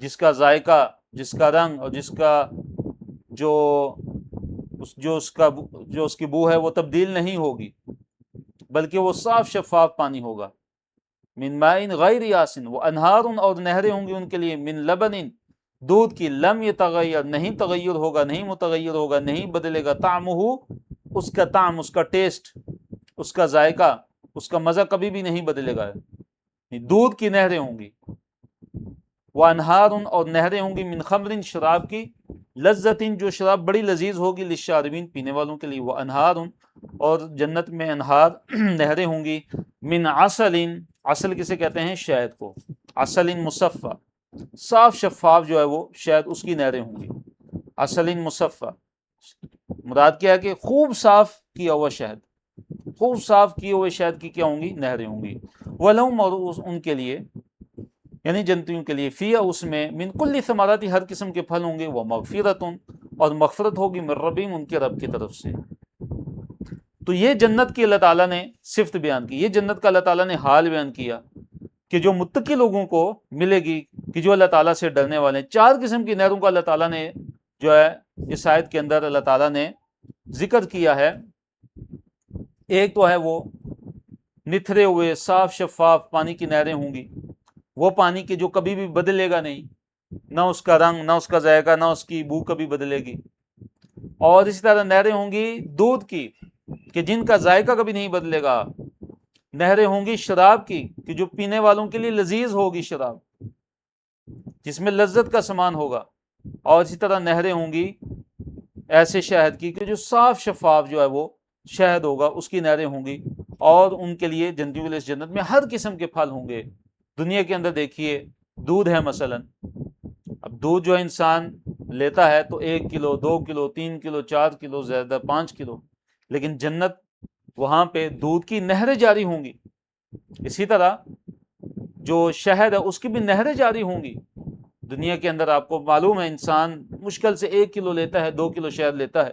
جس کا ذائقہ، جس کا رنگ اور جس کا جو اس کی بو ہے وہ تبدیل نہیں ہوگی، بلکہ وہ صاف شفاف پانی ہوگا۔ من ماء غیر آسن، وہ انہار، اور نہریں ہوں گی ان کے لیے، من لبن، دودھ کی، لم یتغیر، نہیں تغیر ہوگا، نہیں متغیر ہوگا، نہیں بدلے گا، طعمہ، اس کا طعم، اس کا ٹیسٹ، اس کا ذائقہ، اس کا مزہ کبھی بھی نہیں بدلے گا۔ دودھ کی نہریں ہوں گی، وانہار، اور نہریں ہوں گی، من خمر، شراب کی، لذت، جو شراب بڑی لذیذ ہوگی، للشاربین، پینے والوں کے لیے، وانہار، اور جنت میں انہار نہریں ہوں گی، من عسل، عسل کسے کہتے ہیں؟ شہد کو، عسل مصفہ، صاف شفاف جو ہے وہ شہد، اس کی نہریں ہوں گی، عسل مصفہ، مراد کیا ہے کہ خوب صاف کیا ہوا شہد، خوب صاف کیے ہوئے شہد کی کیا ہوں گی؟ نہریں ہوں گی، وَلَهُمْ، اور ان کے لیے یعنی جنتیوں کے لیے، فیہا اس میں، من کل ثمرات، ہر قسم کے پھل ہوں گے، وَمَغْفِرَةٌ، اور مغفرت ہوگی، من ربہم، ان کے رب کی طرف سے۔ تو یہ جنت کی اللہ تعالیٰ نے صفت بیان کی، یہ جنت کا اللہ تعالیٰ نے حال بیان کیا کہ جو متقی لوگوں کو ملے گی، کہ جو اللہ تعالیٰ سے ڈرنے والے ہیں۔ 4 قسم کی نہروں کا اللہ تعالیٰ نے جو ہے اس آیت کے اندر اللہ تعالیٰ نے ذکر کیا ہے۔ ایک تو ہے وہ نتھرے ہوئے صاف شفاف پانی کی نہریں ہوں گی، وہ پانی کی جو کبھی بھی بدلے گا نہیں، نہ اس کا رنگ، نہ اس کا ذائقہ، نہ اس کی بو کبھی بدلے گی۔ اور اسی طرح نہریں ہوں گی دودھ کی، کہ جن کا ذائقہ کبھی نہیں بدلے گا۔ نہریں ہوں گی شراب کی، کہ جو پینے والوں کے لیے لذیذ ہوگی شراب، جس میں لذت کا سامان ہوگا۔ اور اسی طرح نہریں ہوں گی ایسے شہد کی کہ جو صاف شفاف جو ہے وہ شہد ہوگا، اس کی نہریں ہوں گی۔ اور ان کے لیے جنتیوں کے لیے اس جنت میں ہر قسم کے پھل ہوں گے۔ دنیا کے اندر دیکھیے دودھ ہے مثلا، اب دودھ جو انسان لیتا ہے تو 1 کلو 2 کلو 3 کلو 4 کلو زیادہ 5 کلو، لیکن جنت وہاں پہ دودھ کی نہریں جاری ہوں گی۔ اسی طرح جو شہد ہے اس کی بھی نہریں جاری ہوں گی۔ دنیا کے اندر آپ کو معلوم ہے انسان مشکل سے 1 کلو لیتا ہے، 2 کلو شہد لیتا ہے،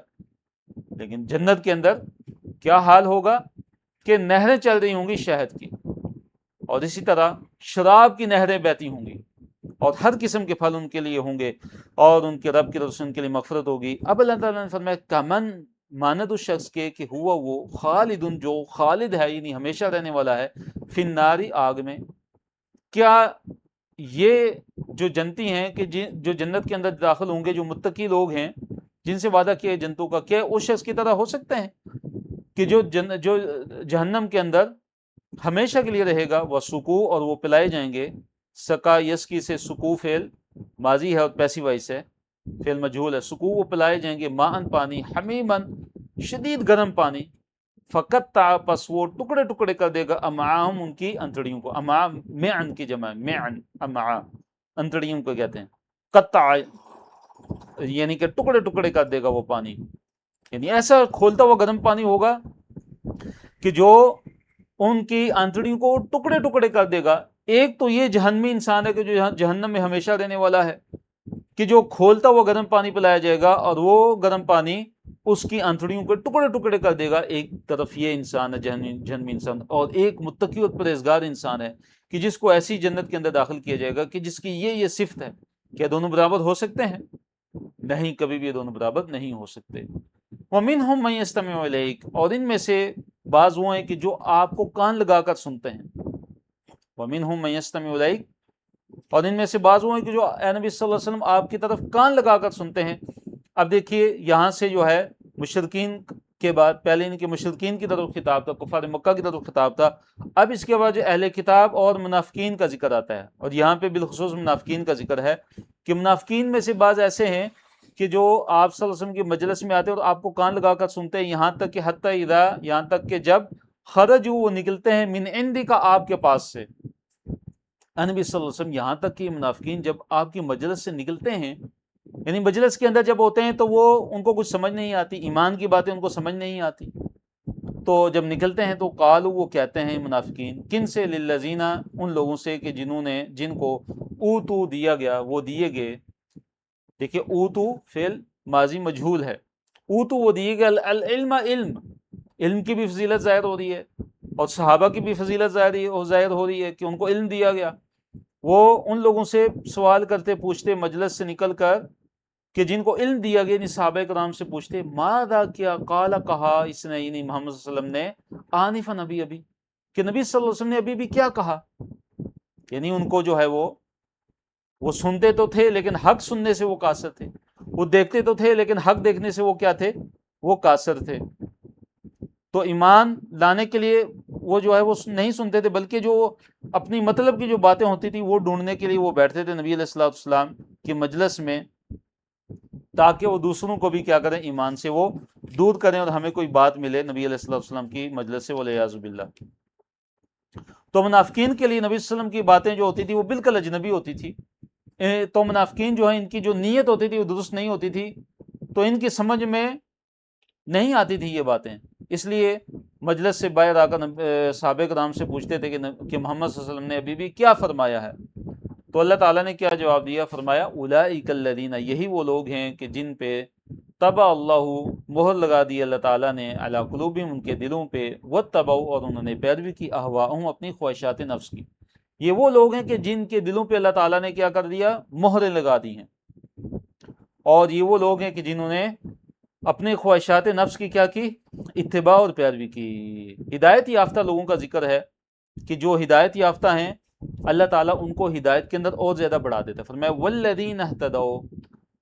لیکن جنت کے اندر کیا حال ہوگا کہ نہریں چل رہی ہوں گی شہد کی، اور اسی طرح شراب کی نہریں بہتی ہوں گی، اور ہر قسم کے پھل ان کے لیے ہوں گے، اور ان کے رب کی طرف سے ان کے لیے مغفرت ہوگی۔ اب اللہ تعالیٰ نے فرمایا کمن، مانند اس شخص کے کہ ہوا وہ خالدن، جو خالد ہے یعنی ہمیشہ رہنے والا ہے، فی النار، آگ میں۔ کیا یہ جو جنتی ہیں کہ جو جنت کے اندر داخل ہوں گے، جو متقی لوگ ہیں جن سے وعدہ کیا ہے جنتوں کا، کیا اس شخص کی طرح ہو سکتے ہیں کہ جو جہنم کے اندر ہمیشہ کے لیے رہے گا؟ وہ سکو، اور وہ پلائے جائیں گے، سکا یسکی سے سکو فعل ماضی ہے اور پیسیو وائس ہے، فعل مجہول ہے، سکو وہ پلائے جائیں گے، ماءً پانی، حمیماً شدید گرم پانی، فقط پس وہ ٹکڑے ٹکڑے کر دے گا، امعاہم ان کی انتڑیوں کو، امعا معن کی جمع ہے، معن امعا انتڑیوں کو کہتے ہیں، قطع یعنی کہ ٹکڑے ٹکڑے کر دے گا وہ پانی، یعنی ایسا کھولتا ہوا گرم پانی ہوگا کہ جو ان کی انتڑیوں کو ٹکڑے ٹکڑے کر دے گا۔ ایک تو یہ جہنمی انسان ہے کہ جو جہنم میں ہمیشہ رہنے والا ہے، کہ جو کھولتا ہوا گرم پانی پلایا جائے گا اور وہ گرم پانی اس کی انتڑیوں کو ٹکڑے ٹکڑے کر دے گا۔ ایک طرف یہ انسان ہے جہنمی انسان، اور ایک متقی اور پرہیزگار انسان ہے کہ جس کو ایسی جنت کے اندر داخل کیا جائے گا کہ جس کی یہ صفت ہے۔ کیا دونوں برابر ہو سکتے ہیں؟ نہیں، کبھی بھی یہ دونوں برابر نہیں ہو سکتے۔ وَمِنْهُمْ مَن يَسْتَمِعُ إِلَيْكَ، اور ان میں سے بعض وہ ہیں کہ جو آپ کو کان لگا کر سنتے ہیں۔ وَمِنْهُمْ مَن يَسْتَمِعُ إِلَيْكَ، اور ان میں سے بعض وہ ہیں کہ جو اے نبی صلی اللہ علیہ وسلم آپ کی طرف کان لگا کر سنتے ہیں۔ اب دیکھیے یہاں سے جو ہے مشرکین کے بعد، پہلے ان کے مشرکین کی طرف خطاب تھا، کفار مکہ کی طرف خطاب تھا، اب اس کے بعد جو اہل کتاب اور منافقین کا ذکر آتا ہے، اور یہاں پہ بالخصوص منافقین کا ذکر ہے کہ منافقین میں سے بعض ایسے ہیں کہ جو آپ صلی اللہ علیہ وسلم کی مجلس میں آتے ہیں اور آپ کو کان لگا کر سنتے ہیں، یہاں تک کہ حتی اذا، یہاں تک کہ جب خرجوا، وہ نکلتے ہیں، من عندک، آپ کے پاس سے، نبی صلی اللہ علیہ وسلم، یہاں تک کہ منافقین جب آپ کی مجلس سے نکلتے ہیں، یعنی مجلس کے اندر جب ہوتے ہیں تو وہ ان کو کچھ سمجھ نہیں آتی، ایمان کی باتیں ان کو سمجھ نہیں آتی، تو جب نکلتے ہیں تو قالوا، وہ کہتے ہیں منافقین، کن سے؟ للذین، ان لوگوں سے کہ جن کو اوتو دیا گیا، وہ دیے گئے۔ دیکھیے اوتو فعل ماضی مجہول ہے، اوتو وہ دیے گئے، العلم، علم کی بھی فضیلت ظاہر ہو رہی ہے، اور صحابہ کی بھی فضیلت ظاہر ہو رہی ہے کہ ان کو علم دیا گیا۔ وہ ان لوگوں سے سوال کرتے، پوچھتے مجلس سے نکل کر کہ جن کو علم دیا گیا، یعنی صحابہ کرام سے پوچھتے، ماذا، کیا، قال، کہا، اس نے یعنی محمد صلی اللہ علیہ وسلم نے، آنفاً، ابھی کہ نبی صلی اللہ علیہ وسلم نے ابھی بھی کیا کہا، یعنی ان کو جو ہے وہ سنتے تو تھے لیکن حق سننے سے وہ قاصر تھے، وہ دیکھتے تو تھے لیکن حق دیکھنے سے وہ کیا تھے؟ وہ قاصر تھے۔ تو ایمان لانے کے لیے وہ جو ہے وہ نہیں سنتے تھے، بلکہ جو اپنی مطلب کی جو باتیں ہوتی تھی وہ ڈھونڈنے کے لیے وہ بیٹھتے تھے نبی علیہ الصلوۃ والسلام کی مجلس میں، تاکہ وہ دوسروں کو بھی کیا کریں، ایمان سے وہ دور کریں اور ہمیں کوئی بات ملے نبی علیہ الصلوۃ والسلام کی مجلس سے، والعیاذ باللہ۔ تو منافقین کے لیے نبی صلی اللہ علیہ وسلم کی باتیں جو ہوتی تھی وہ بالکل اجنبی ہوتی تھی۔ تو منافقین جو ہیں ان کی جو نیت ہوتی تھی وہ درست نہیں ہوتی تھی، تو ان کی سمجھ میں نہیں آتی تھی یہ باتیں، اس لیے مجلس سے باہر آ کر صحابہ کرام سے پوچھتے تھے کہ محمد صلی اللہ علیہ وسلم نے ابھی بھی کیا فرمایا ہے؟ تو اللہ تعالیٰ نے کیا جواب دیا؟ فرمایا اولئک الذین، یہی وہ لوگ ہیں کہ جن پہ طبع اللہ، مہر لگا دی اللہ تعالیٰ نے، علی قلوبہم، ان کے دلوں پہ، واتبعوا، اور انہوں نے پیروی کی، اہواءہم، اپنی خواہشات نفس کی۔ یہ وہ لوگ ہیں کہ جن کے دلوں پہ اللہ تعالیٰ نے کیا کر دیا؟ مہریں لگا دی ہیں، اور یہ وہ لوگ ہیں کہ جنہوں نے اپنے خواہشات نفس کی کیا کی؟ اتباع اور پیروی کی۔ ہدایت یافتہ لوگوں کا ذکر ہے کہ جو ہدایت یافتہ ہیں اللہ تعالیٰ ان کو ہدایت کے اندر اور زیادہ بڑھا دیتا ہے۔ فرمایا والذین اہتدوا،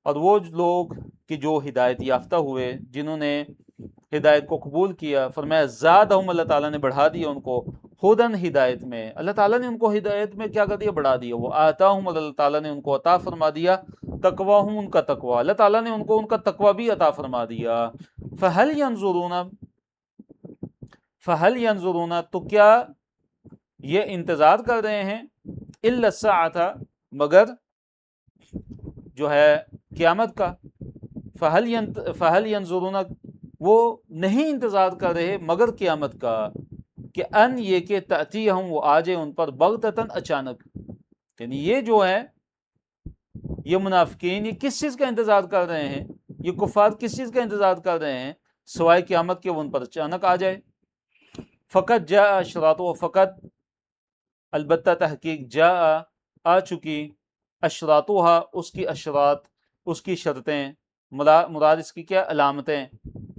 اور وہ لوگ کہ جو ہدایت یافتہ ہوئے، جنہوں نے ہدایت کو قبول کیا، فرمایا زادہم، اللہ تعالیٰ نے بڑھا دیا ان کو، ہدن، ہدایت میں، اللہ تعالیٰ نے ان کو ہدایت میں کیا کر دیا؟ بڑھا دیا۔ وہ آتاہم، اللہ تعالیٰ نے ان کو عطا فرما دیا، تقواہم، ان کا تقوی، اللہ تعالیٰ نے ان کو ان کا تقوی بھی عطا فرما دیا۔ فہل ینظرون، تو کیا یہ انتظار کر رہے ہیں؟ الا الساعۃ، مگر جو ہے قیامت کا۔ فہل ینظرون، وہ نہیں انتظار کر رہے مگر قیامت کا، کہ ان، یہ کہ تأتیہم، وہ آ جائے ان پر، بغتتاً، اچانک۔ یعنی یہ جو ہے، یہ منافقین، یہ کس چیز کا انتظار کر رہے ہیں؟ یہ کفار کس چیز کا انتظار کر رہے ہیں سوائے قیامت کے وہ ان پر اچانک آ جائے۔ فقط جاء اشراطہ، فقط، البتہ، تحقیق، جاء، آ چکی، اشراطہ، اس کی اشراط، اس کی شرطیں، مراد اس کی کیا؟ علامتیں،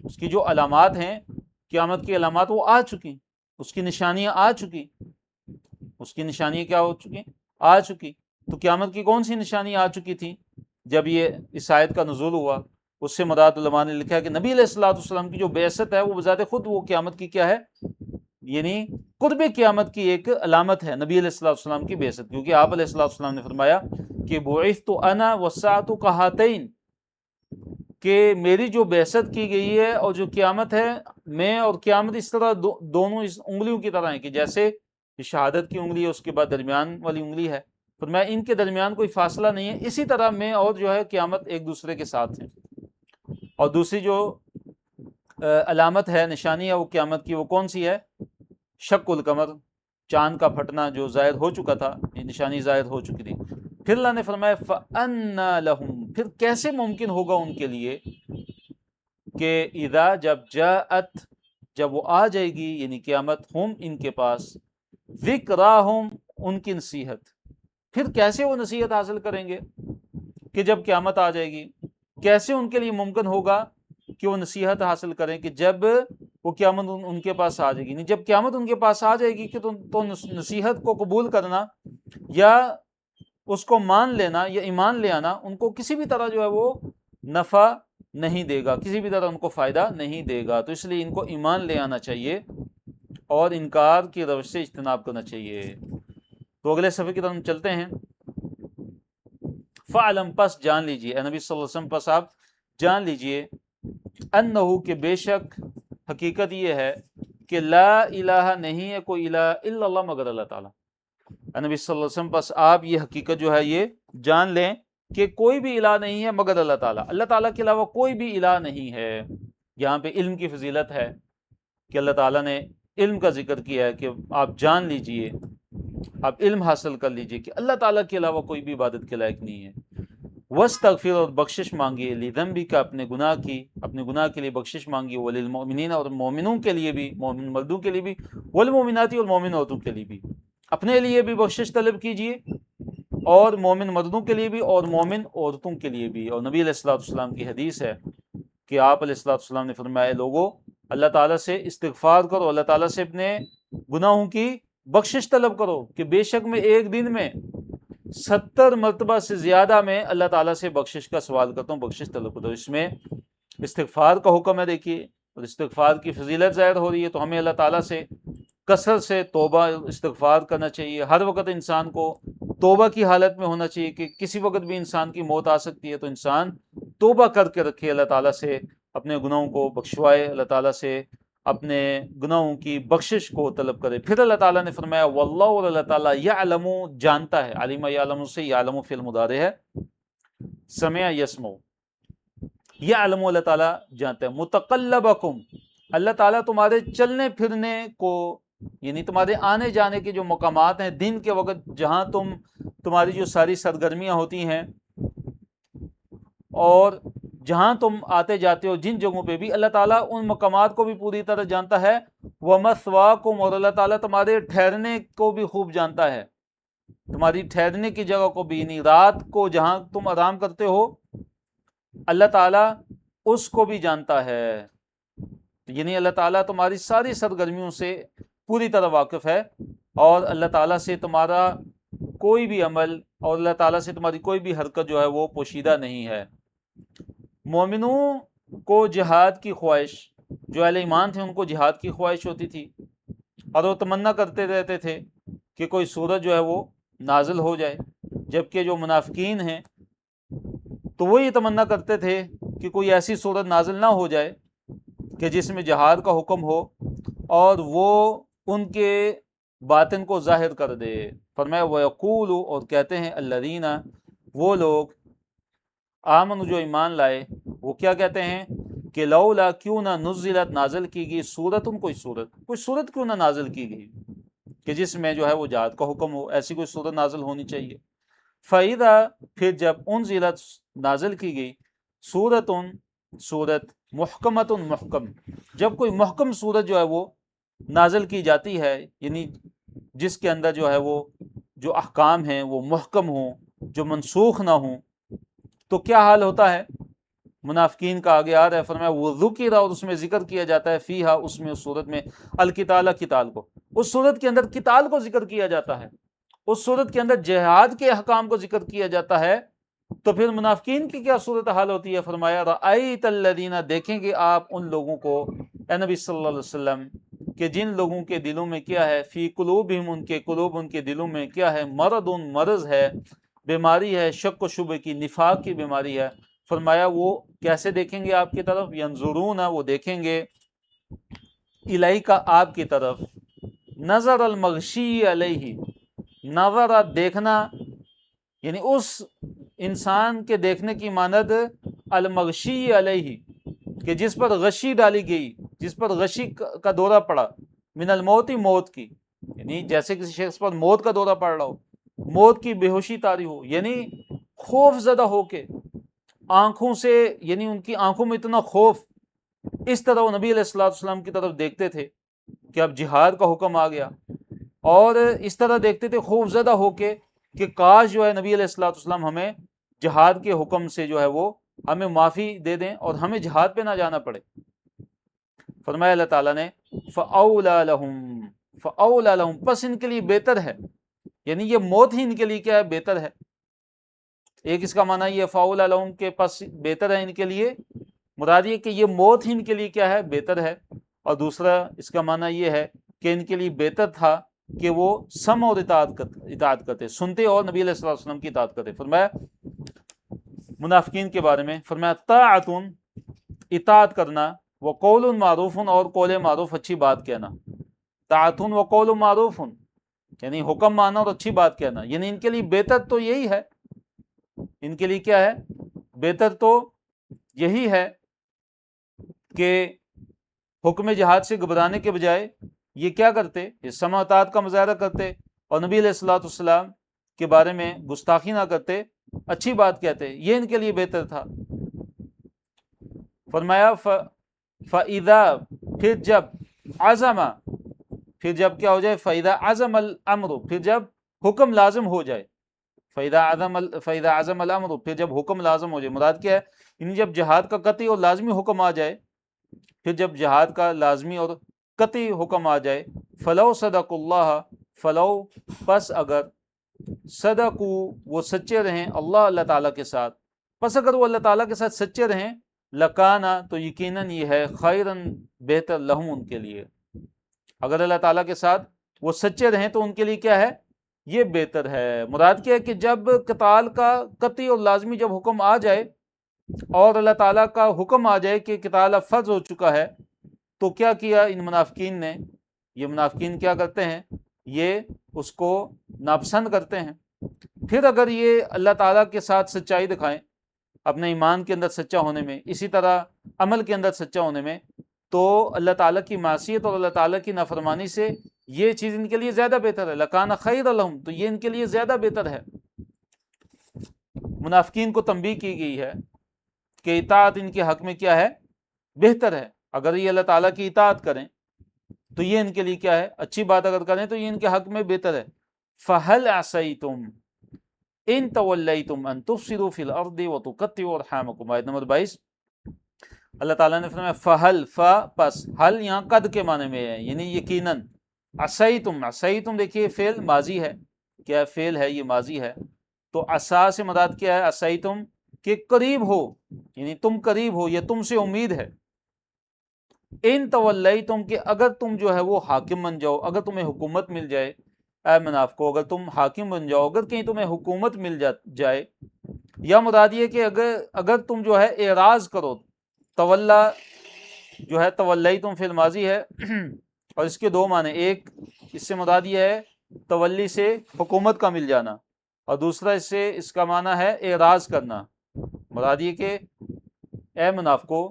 اس کی جو علامات ہیں قیامت کی علامات، وہ آ چکی، اس کی نشانیاں آ چکی، اس کی نشانیاں کیا ہو چکی؟ آ چکی۔ تو قیامت کی کون سی نشانی آ چکی تھی جب یہ اس آیت کا نزول ہوا؟ اس سے مراد علماء نے لکھا کہ نبی علیہ الصلوۃ والسلام کی جو بعثت ہے وہ بذات خود وہ قیامت کی کیا ہے؟ یعنی قرب قیامت کی ایک علامت ہے نبی علیہ الصلوۃ والسلام کی بعثت، کیونکہ آپ علیہ الصلوۃ والسلام نے فرمایا کہ بعثت انا والساعۃ کہاتین، کہ میری جو بعثت کی گئی ہے اور جو قیامت ہے، میں اور قیامت اس طرح دونوں اس انگلیوں کی طرح ہیں، کہ جیسے شہادت کی انگلی ہے اس کے بعد درمیان والی انگلی ہے، فرمایا ان کے درمیان کوئی فاصلہ نہیں ہے، اسی طرح میں اور جو ہے قیامت ایک دوسرے کے ساتھ ہیں۔ اور دوسری جو علامت ہے، نشانی ہے وہ قیامت کی، وہ کون سی ہے؟ شق القمر، چاند کا پھٹنا جو ظاہر ہو چکا تھا، یہ نشانی ظاہر ہو چکی تھی۔ پھر اللہ نے فرمایا فَأَنَّا لَهُمْ، پھر کیسے ممکن ہوگا ان کے لیے کہ اذا، جب جاءت، جب وہ آ جائے گی یعنی قیامت، ہم، ان کے پاس، ذکراہم، ان کی نصیحت، پھر کیسے وہ نصیحت حاصل کریں گے کہ جب قیامت آ جائے گی؟ کیسے ان کے لیے ممکن ہوگا کہ وہ نصیحت حاصل کریں کہ جب وہ قیامت ان کے پاس آ جائے گی؟ نہیں، جب قیامت ان کے پاس آ جائے گی کہ تو نصیحت کو قبول کرنا یا اس کو مان لینا یا ایمان لے آنا ان کو کسی بھی طرح جو ہے وہ نفع نہیں دے گا، کسی بھی طرح ان کو فائدہ نہیں دے گا۔ تو اس لیے ان کو ایمان لے آنا چاہیے اور انکار کی روش سے اجتناب کرنا چاہیے۔ تو اگلے صفحے کی طرف ہم چلتے ہیں۔ فَعْلَمْ، پس جان لیجئے، اے نبی صلی اللہ علیہ وسلم، پس آپ جان لیجئے، انہو، کہ بے شک، حقیقت یہ ہے کہ لا الہ، نہیں ہے کوئی الہ، الا اللہ، مگر اللہ تعالیٰ۔ اے نبی صلی اللہ علیہ وسلم، پس آپ یہ حقیقت جو ہے یہ جان لیں کہ کوئی بھی الہ نہیں ہے مگر اللہ تعالیٰ، اللہ تعالیٰ کے علاوہ کوئی بھی الہ نہیں ہے۔ یہاں پہ علم کی فضیلت ہے کہ اللہ تعالیٰ نے علم کا ذکر کیا ہے کہ آپ جان لیجئے، آپ علم حاصل کر لیجئے کہ اللہ تعالیٰ کے علاوہ کوئی بھی عبادت کے لائق نہیں ہے۔ وَاسْتَغْفِرْ، اور بخشش مانگیے، لِذَنْبِكَ، اپنے گناہ کی، اپنے گناہ کے لیے بخشش مانگیے، وَلِلْمُؤْمِنِينَ، اور مومنوں کے لیے بھی، مومن مردوں کے لیے بھی، وَالْمُؤْمِنَاتِ، اور مومن عورتوں کے لیے بھی، اپنے لیے بھی بخشش طلب کیجیے اور مومن مردوں کے لیے بھی اور مومن عورتوں کے لیے بھی۔ اور نبی علیہ الصلوۃ والسلام کی حدیث ہے کہ آپ علیہ الصلوۃ والسلام نے فرمایا، لوگوں، اللہ تعالیٰ سے استغفار کرو، اللہ تعالیٰ سے اپنے گناہوں کی بخشش طلب کرو، کہ بے شک میں ایک دن میں 70 مرتبہ سے زیادہ میں اللہ تعالیٰ سے بخشش کا سوال کرتا ہوں، بخشش طلب کرتا ہوں۔ اس میں استغفار کا حکم ہے، دیکھیے، اور استغفار کی فضیلت ظاہر ہو رہی ہے، تو ہمیں اللہ تعالیٰ سے کثرت سے توبہ استغفار کرنا چاہیے۔ ہر وقت انسان کو توبہ کی حالت میں ہونا چاہیے کہ کسی وقت بھی انسان کی موت آ سکتی ہے، تو انسان توبہ کر کے رکھے اللہ تعالیٰ سے، اپنے گناہوں کو بخشوائے، اللہ تعالیٰ سے اپنے گناہوں کی بخشش کو طلب کرے۔ پھر اللہ تعالیٰ نے فرمایا واللہ، اور اللہ تعالیٰ یعلم جانتا ہے، علم یعلم سے یعلم فعل مضارع ہے، سمع یسمع، یعلم اللہ تعالیٰ جانتا ہے، متقلبکم، اللہ تعالیٰ تمہارے چلنے پھرنے کو، یعنی تمہارے آنے جانے کے جو مقامات ہیں دن کے وقت جہاں تمہاری جو ساری سرگرمیاں ہوتی ہیں اور جہاں تم آتے جاتے ہو جن جگہوں پہ بھی، اللہ تعالیٰ ان مقامات کو بھی پوری طرح جانتا ہے۔ وَمَثْوَاكُمْ، اور اللہ تعالیٰ تمہارے ٹھہرنے کو بھی خوب جانتا ہے، تمہاری ٹھہرنے کی جگہ کو بھی، یعنی رات کو جہاں تم آرام کرتے ہو اللہ تعالیٰ اس کو بھی جانتا ہے، یعنی اللہ تعالیٰ تمہاری ساری سرگرمیوں سے پوری طرح واقف ہے، اور اللہ تعالیٰ سے تمہارا کوئی بھی عمل اور اللہ تعالیٰ سے تمہاری کوئی بھی حرکت جو ہے وہ پوشیدہ نہیں ہے۔ مومنوں کو جہاد کی خواہش، جو اہل ایمان تھے ان کو جہاد کی خواہش ہوتی تھی، اور وہ تمنا کرتے رہتے تھے کہ کوئی سورت جو ہے وہ نازل ہو جائے، جبکہ جو منافقین ہیں تو وہ یہ تمنا کرتے تھے کہ کوئی ایسی سورت نازل نہ ہو جائے کہ جس میں جہاد کا حکم ہو اور وہ ان کے باطن کو ظاہر کر دے۔ فرمایا وَيَقُولُ، اور کہتے ہیں الذین، وہ لوگ، آمن، جو ایمان لائے، وہ کیا کہتے ہیں کہ لولا، کیوں نہ، نزلت، نازل کی گئی، سورتن، کوئی سورت کیوں نہ نازل کی گئی کہ جس میں جو ہے وہ جہاد کا حکم ہو، ایسی کوئی سورت نازل ہونی چاہیے۔ فَإِذَا، پھر جب، انزلت، نازل کی گئی، سورتن، سورت، محکمتن، محکم، جب کوئی محکم سورت جو ہے وہ نازل کی جاتی ہے، یعنی جس کے اندر جو ہے وہ جو احکام ہیں وہ محکم ہوں، جو منسوخ نہ ہوں، تو کیا حال ہوتا ہے منافقین کا؟ آگے آ رہا ہے، فرمایا وَذُكِرَ، اور اس میں ذکر کیا جاتا ہے، فیہا، اس میں، اس صورت میں، القتال، قتال کو، اس صورت کے اندر قتال کو ذکر کیا جاتا ہے، اس صورت کے اندر جہاد کے احکام کو ذکر کیا جاتا ہے، تو پھر منافقین کی کیا صورت حال ہوتی ہے؟ فرمایا رأیت الذین، دیکھیں گے آپ ان لوگوں کو، اے نبی صلی اللہ علیہ وسلم، کہ جن لوگوں کے دلوں میں کیا ہے، فی قلوبہم، ان کے قلوب، ان کے دلوں میں کیا ہے، مرض، مرض ہے، بیماری ہے، شک و شبہ کی، نفاق کی بیماری ہے۔ فرمایا وہ کیسے دیکھیں گے آپ کی طرف؟ ینظرون، وہ دیکھیں گے، الیک، آپ کی طرف، نظر المغشی علیہ، نظر، دیکھنا، یعنی اس انسان کے دیکھنے کی مانند المغشی علیہ، کہ جس پر غشی ڈالی گئی، جس پر غشی کا دورہ پڑا، من الموت، موت کی، یعنی جیسے کسی شخص پر موت کا دورہ پڑ رہا ہو، موت کی بے ہوشی طاری ہو، یعنی خوف زدہ ہو کے آنکھوں سے، یعنی ان کی آنکھوں میں اتنا خوف، اس طرح وہ نبی علیہ الصلوۃ والسلام کی طرف دیکھتے تھے کہ اب جہاد کا حکم آ گیا، اور اس طرح دیکھتے تھے خوف زدہ ہو کے کہ کاش جو ہے نبی علیہ الصلوۃ والسلام ہمیں جہاد کے حکم سے جو ہے وہ ہمیں معافی دے دیں اور ہمیں جہاد پہ نہ جانا پڑے۔ فرمایا اللہ تعالیٰ نے فَأَوْلَى لَهُمْ، فَأَوْلَى لَهُمْ، پس ان کے لیے بہتر ہے، یعنی یہ موت ہی ان کے لیے کیا ہے؟ بہتر ہے۔ ایک اس کا معنی یہ فَأَوْلَى لَهُمْ کے پس بہتر ہے ان کے لیے، مراد یہ کہ یہ موت ہی ان کے لیے کیا ہے؟ بہتر ہے، اور دوسرا اس کا معنی یہ ہے کہ ان کے لیے بہتر تھا کہ وہ سمع اور اطاعت کرتے، سنتے اور نبی علیہ الصلوۃ والسلام کی اطاعت کرتے۔ فرمایا منافقین کے بارے میں، فرمایا طاعتن، اطاعت کرنا، وقول معروف، اور قول معروف، اچھی بات کہنا، طاعتن وقول معروف، یعنی حکم مانا اور اچھی بات کہنا، یعنی ان کے لیے بہتر تو یہی ہے، ان کے لیے کیا ہے؟ بہتر تو یہی ہے کہ حکم جہاد سے گھبرانے کے بجائے یہ کیا کرتے؟ یہ سمع اطاعت کا مظاہرہ کرتے اور نبی علیہ الصلوۃ والسلام کے بارے میں گستاخی نہ کرتے، اچھی بات کہتے، یہ ان کے لیے بہتر تھا۔ فرمایا فَإِذَا، پھر جب، عزم، پھر جب کیا ہو جائے؟ فَإِذَا عزم الامر، پھر جب حکم لازم ہو جائے، فَإِذَا عزم الامر، پھر جب حکم لازم ہو جائے، مراد کیا ہے؟ یعنی جب جہاد کا قطعی اور لازمی حکم آ جائے، پھر جب جہاد کا لازمی اور قطعی حکم آ جائے، فلو صدق اللہ، فلو، پس اگر، صدقو، وہ سچے رہیں، اللہ تعالیٰ کے ساتھ، پس اگر وہ اللہ تعالیٰ کے ساتھ سچے رہیں، لکانا، تو یقیناً یہ ہے، خیرن، بہتر، لہم، ان کے لیے، اگر اللہ تعالیٰ کے ساتھ وہ سچے رہیں تو ان کے لیے کیا ہے؟ یہ بہتر ہے۔ مراد کیا ہے کہ جب قتال کا قطعی اور لازمی جب حکم آ جائے اور اللہ تعالیٰ کا حکم آ جائے کہ قتال فرض ہو چکا ہے، تو کیا کیا ان منافقین نے؟ یہ منافقین کیا کرتے ہیں؟ یہ اس کو ناپسند کرتے ہیں۔ پھر اگر یہ اللہ تعالیٰ کے ساتھ سچائی دکھائیں اپنے ایمان کے اندر سچا ہونے میں، اسی طرح عمل کے اندر سچا ہونے میں، تو اللہ تعالیٰ کی معصیت اور اللہ تعالیٰ کی نافرمانی سے یہ چیز ان کے لیے زیادہ بہتر ہے۔ لَكَانَ خَيْرًا لَهُمْ، تو یہ ان کے لیے زیادہ بہتر ہے۔ منافقین کو تنبیہ کی گئی ہے کہ اطاعت ان کے حق میں کیا ہے؟ بہتر ہے۔ اگر یہ اللہ تعالیٰ کی اطاعت کریں تو یہ ان کے لیے کیا ہے؟ اچھی بات اگر کریں تو یہ ان کے حق میں بہتر ہے۔ فَهَلْ عَصَيْتُمْ إِن تَوَلَّيْتُمْ أَن تُفْسِدُوا فِي الْأَرْضِ وَتُقَطِّعُوا أَرْحَامَكُمْ، آیت نمبر 22۔ اللہ تعالیٰ نے فرمایا فَهَلْ، پس حل یہاں قد کے معنی میں ہے، یعنی یقیناً۔ عصیتم، عصیتم دیکھیے فعل ماضی ہے، کیا فعل ہے؟ یہ ماضی ہے۔ تو عصا سے مراد کیا ہے؟ عصیتم کہ قریب ہو، یعنی تم قریب ہو یا تم سے امید ہے۔ ان تولیتم کہ اگر تم جو ہے وہ حاکم بن جاؤ، اگر تمہیں حکومت مل جائے، اے منافقو اگر تم حاکم بن جاؤ، اگر کہیں تمہیں حکومت مل جائے، یا مراد یہ کہ اگر تم جو ہے اعراض کرو، تولا جو ہے تولیتم فعل ماضی ہے اور اس کے دو معنی، ایک اس سے مراد یہ ہے تولی سے حکومت کا مل جانا، اور دوسرا اس کا معنی ہے اعراض کرنا۔ مراد یہ کہ اے منافقو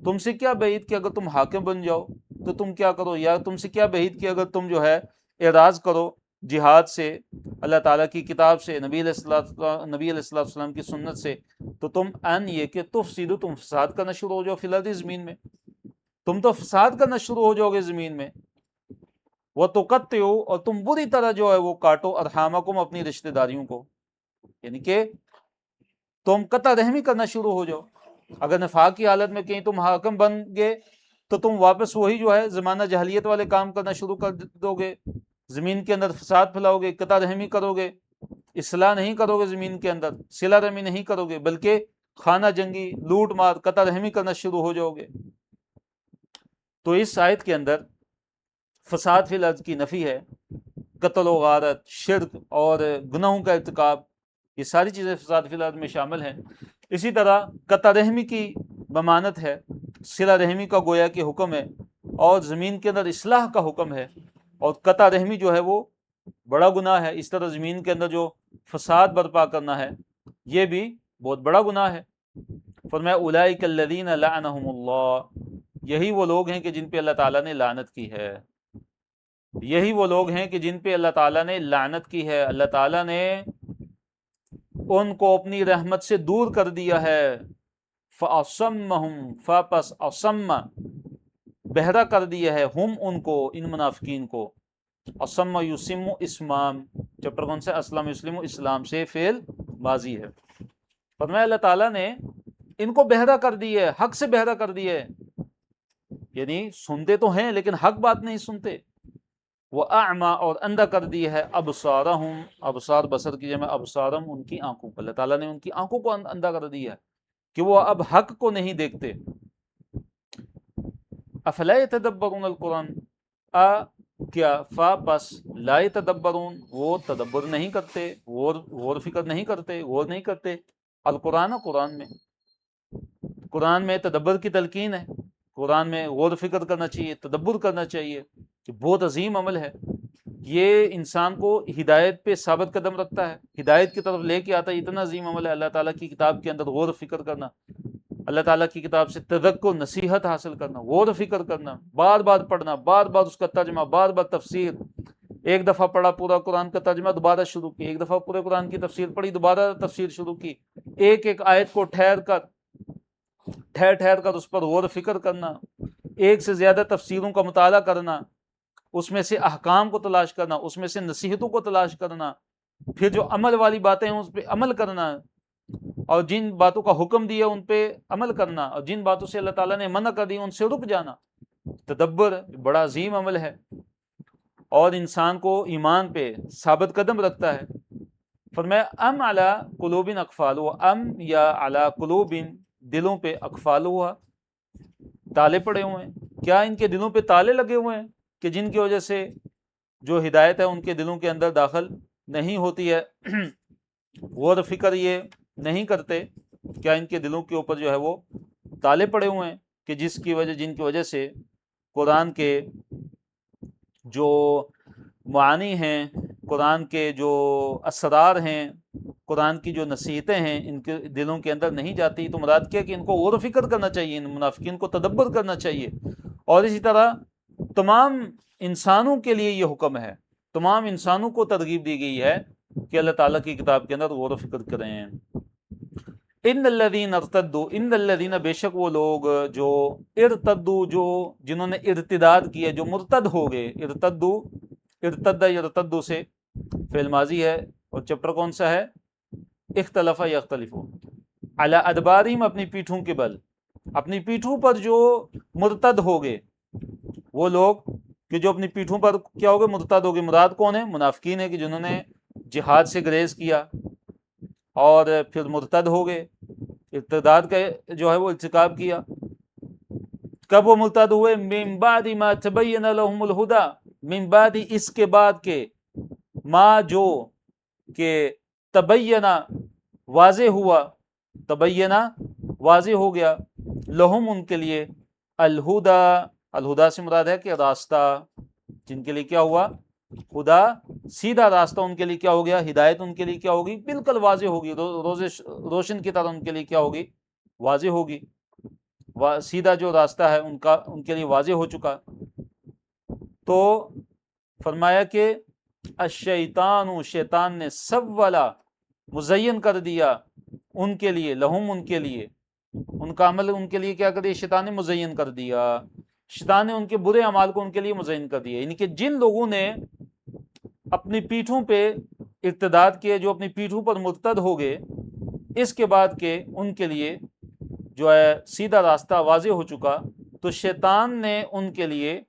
تم سے کیا بعید کہ اگر تم حاکم بن جاؤ تو تم کیا کرو، یا تم سے کیا بعید کہ اگر تم جو ہے اعراض کرو جہاد سے، اللہ تعالیٰ کی کتاب سے، نبی علیہ السلام کی سنت سے، تو تم ان یہ کہ تفسدو تم فساد کرنا شروع ہو جاؤ فی الارض زمین میں، تم تو فساد کرنا شروع ہو جاؤ گے زمین میں۔ وتقطعوا اور تم بری طرح جو ہے وہ کاٹو ارحامکم اپنی رشتہ داریوں کو، یعنی کہ تم قطع رحمی کرنا شروع ہو جاؤ۔ اگر نفاق کی حالت میں کہیں تم حاکم بن گے تو تم واپس وہی جو ہے زمانہ جہلیت والے کام کرنا شروع کر دو گے، زمین کے اندر فساد پھیلاؤ گے، قطع رحمی کرو گے، اصلاح نہیں کرو گے، زمین کے اندر صلہ رحمی نہیں کرو گے، بلکہ خانہ جنگی، لوٹ مار، قطع رحمی کرنا شروع ہو جاؤ گے۔ تو اس آیت کے اندر فساد فی الارض کی نفی ہے، قتل و غارت، شرک اور گناہوں کا ارتکاب، یہ ساری چیزیں فساد فی الارض میں شامل ہیں۔ اسی طرح قطع رحمی کی ضمانت ہے، صلہ رحمی کا گویا کہ حکم ہے، اور زمین کے اندر اصلاح کا حکم ہے، اور قطع رحمی جو ہے وہ بڑا گناہ ہے۔ اس طرح زمین کے اندر جو فساد برپا کرنا ہے یہ بھی بہت بڑا گناہ ہے۔ فرمایا اولئک الذین لعنہم اللہ، یہی وہ لوگ ہیں کہ جن پہ اللہ تعالیٰ نے لعنت کی ہے، یہی وہ لوگ ہیں کہ جن پہ اللہ تعالیٰ نے لعنت کی ہے، اللہ تعالیٰ نے ان کو اپنی رحمت سے دور کر دیا ہے۔ فَأَصَمَّهُمْ فَپس اصم بہرا کر دیا ہے، ہم ان کو، ان منافقین کو، اصم یسم اسمام، چیپٹر کون سے؟ اسلم یسلم اسلام سے فعل ماضی ہے۔ فرمایا اللہ تعالیٰ نے ان کو بہرا کر دیا ہے، حق سے بہرا کر دیا ہے، یعنی سنتے تو ہیں لیکن حق بات نہیں سنتے۔ وَأَعْمَى اور اندھا کر دی ہے ابصارہم، ابصار بصر کی جمع ابصارہم، ان کی آنکھوں کو، اللہ تعالیٰ نے ان کی آنکھوں کو اندھا کر دیا ہے کہ وہ اب حق کو نہیں دیکھتے۔ افلا یتدبرون القرآن، کیا پس لا یتدبرون وہ تدبر نہیں کرتے، غور فکر نہیں کرتے، غور نہیں کرتے القرآن، قرآن میں تدبر کی تلقین ہے، قرآن میں غور و فکر کرنا چاہیے، تدبر کرنا چاہیے، کہ بہت عظیم عمل ہے، یہ انسان کو ہدایت پہ ثابت قدم رکھتا ہے، ہدایت کی طرف لے کے آتا ہے، اتنا عظیم عمل ہے اللہ تعالیٰ کی کتاب کے اندر غور و فکر کرنا، اللہ تعالیٰ کی کتاب سے تذکر نصیحت حاصل کرنا، غور و فکر کرنا، بار بار پڑھنا، بار بار اس کا ترجمہ، بار بار تفسیر، ایک دفعہ پڑھا پورا قرآن کا ترجمہ دوبارہ شروع کی، ایک دفعہ پورے قرآن کی تفسیر پڑھی دوبارہ تفسیر شروع کی، ایک ایک آیت کو ٹھہر کر اس پر غور و فکر کرنا، ایک سے زیادہ تفسیروں کا مطالعہ کرنا، اس میں سے احکام کو تلاش کرنا، اس میں سے نصیحتوں کو تلاش کرنا، پھر جو عمل والی باتیں ہیں اس پہ عمل کرنا، اور جن باتوں کا حکم دیا ان پہ عمل کرنا، اور جن باتوں سے اللہ تعالیٰ نے منع کر دی ان سے رک جانا۔ تدبر بڑا عظیم عمل ہے اور انسان کو ایمان پہ ثابت قدم رکھتا ہے۔ فرمایا ام علی قلوب اقفالها، ام یا علی قلوب دلوں پہ اقفالها تالے پڑے ہوئے ہیں، کیا ان کے دلوں پہ تالے لگے ہوئے ہیں کہ جن کی وجہ سے جو ہدایت ہے ان کے دلوں کے اندر داخل نہیں ہوتی ہے، غور و فکر یہ نہیں کرتے۔ کیا ان کے دلوں کے اوپر جو ہے وہ تالے پڑے ہوئے ہیں کہ جن کی وجہ سے قرآن کے جو معانی ہیں، قرآن کے جو اسرار ہیں، قرآن کی جو نصیحتیں ہیں ان کے دلوں کے اندر نہیں جاتی؟ تو مراد کیا کہ ان کو غور و فکر کرنا چاہیے، ان منافقین کو تدبر کرنا چاہیے۔ اور اسی طرح تمام انسانوں کے لیے یہ حکم ہے، تمام انسانوں کو ترغیب دی گئی ہے کہ اللہ تعالیٰ کی کتاب کے اندر غور و فکر کریں۔ ان الذین ارتدوا، ان الذین بے شک وہ لوگ جو ارتدوا، جو جنہوں نے ارتداد کیا، جو مرتد ہو گئے۔ ارتد یرتد سے فعل ماضی ہے، اور چیپٹر کون سا ہے؟ اختلف یختلف۔ علی ادبارہم، اپنی پیٹھوں کے بل، اپنی پیٹھوں پر جو مرتد ہو گئے، وہ لوگ کہ جو اپنی پیٹھوں پر کیا ہو گئے؟ مرتد ہو گئے۔ مراد کون ہے؟ منافقین ہے کہ جنہوں نے جہاد سے گریز کیا اور پھر مرتد ہو گئے، ارتداد کا جو ہے وہ ارتکاب کیا۔ کب وہ مرتد ہوئے؟ من بعد ما تبین لهم الہدی، من بعد اس کے بعد کے، ما جو کہ تبینہ واضح ہوا، تبینہ واضح ہو گیا، لہم ان کے لیے، الہدی، الہدی سے مراد ہے کہ راستہ، جن کے لیے کیا ہوا؟ خدا سیدھا راستہ ان کے لیے کیا ہو گیا؟ ہدایت ان کے لیے کیا ہوگی؟ بالکل واضح ہوگی، روشن کی طرح ان کے لیے کیا ہوگی؟ واضح ہوگی۔ سیدھا جو راستہ ہے ان کے لیے واضح ہو چکا۔ تو فرمایا کہ الشیطان، شیطان نے سولا، مزین کر دیا ان کے لیے، لہم ان کے لیے، ان کا عمل ان کے لیے کیا کر دیا؟ شیطان نے مزین کر دیا، شیطان نے ان کے برے اعمال کو ان کے لیے مزین کر دیا۔ یعنی کہ جن لوگوں نے اپنی پیٹھوں پہ ارتداد کیے، جو اپنی پیٹھوں پر مرتد ہو گئے، اس کے بعد کہ ان کے لیے جو ہے سیدھا راستہ واضح ہو چکا، تو شیطان نے ان کے لیے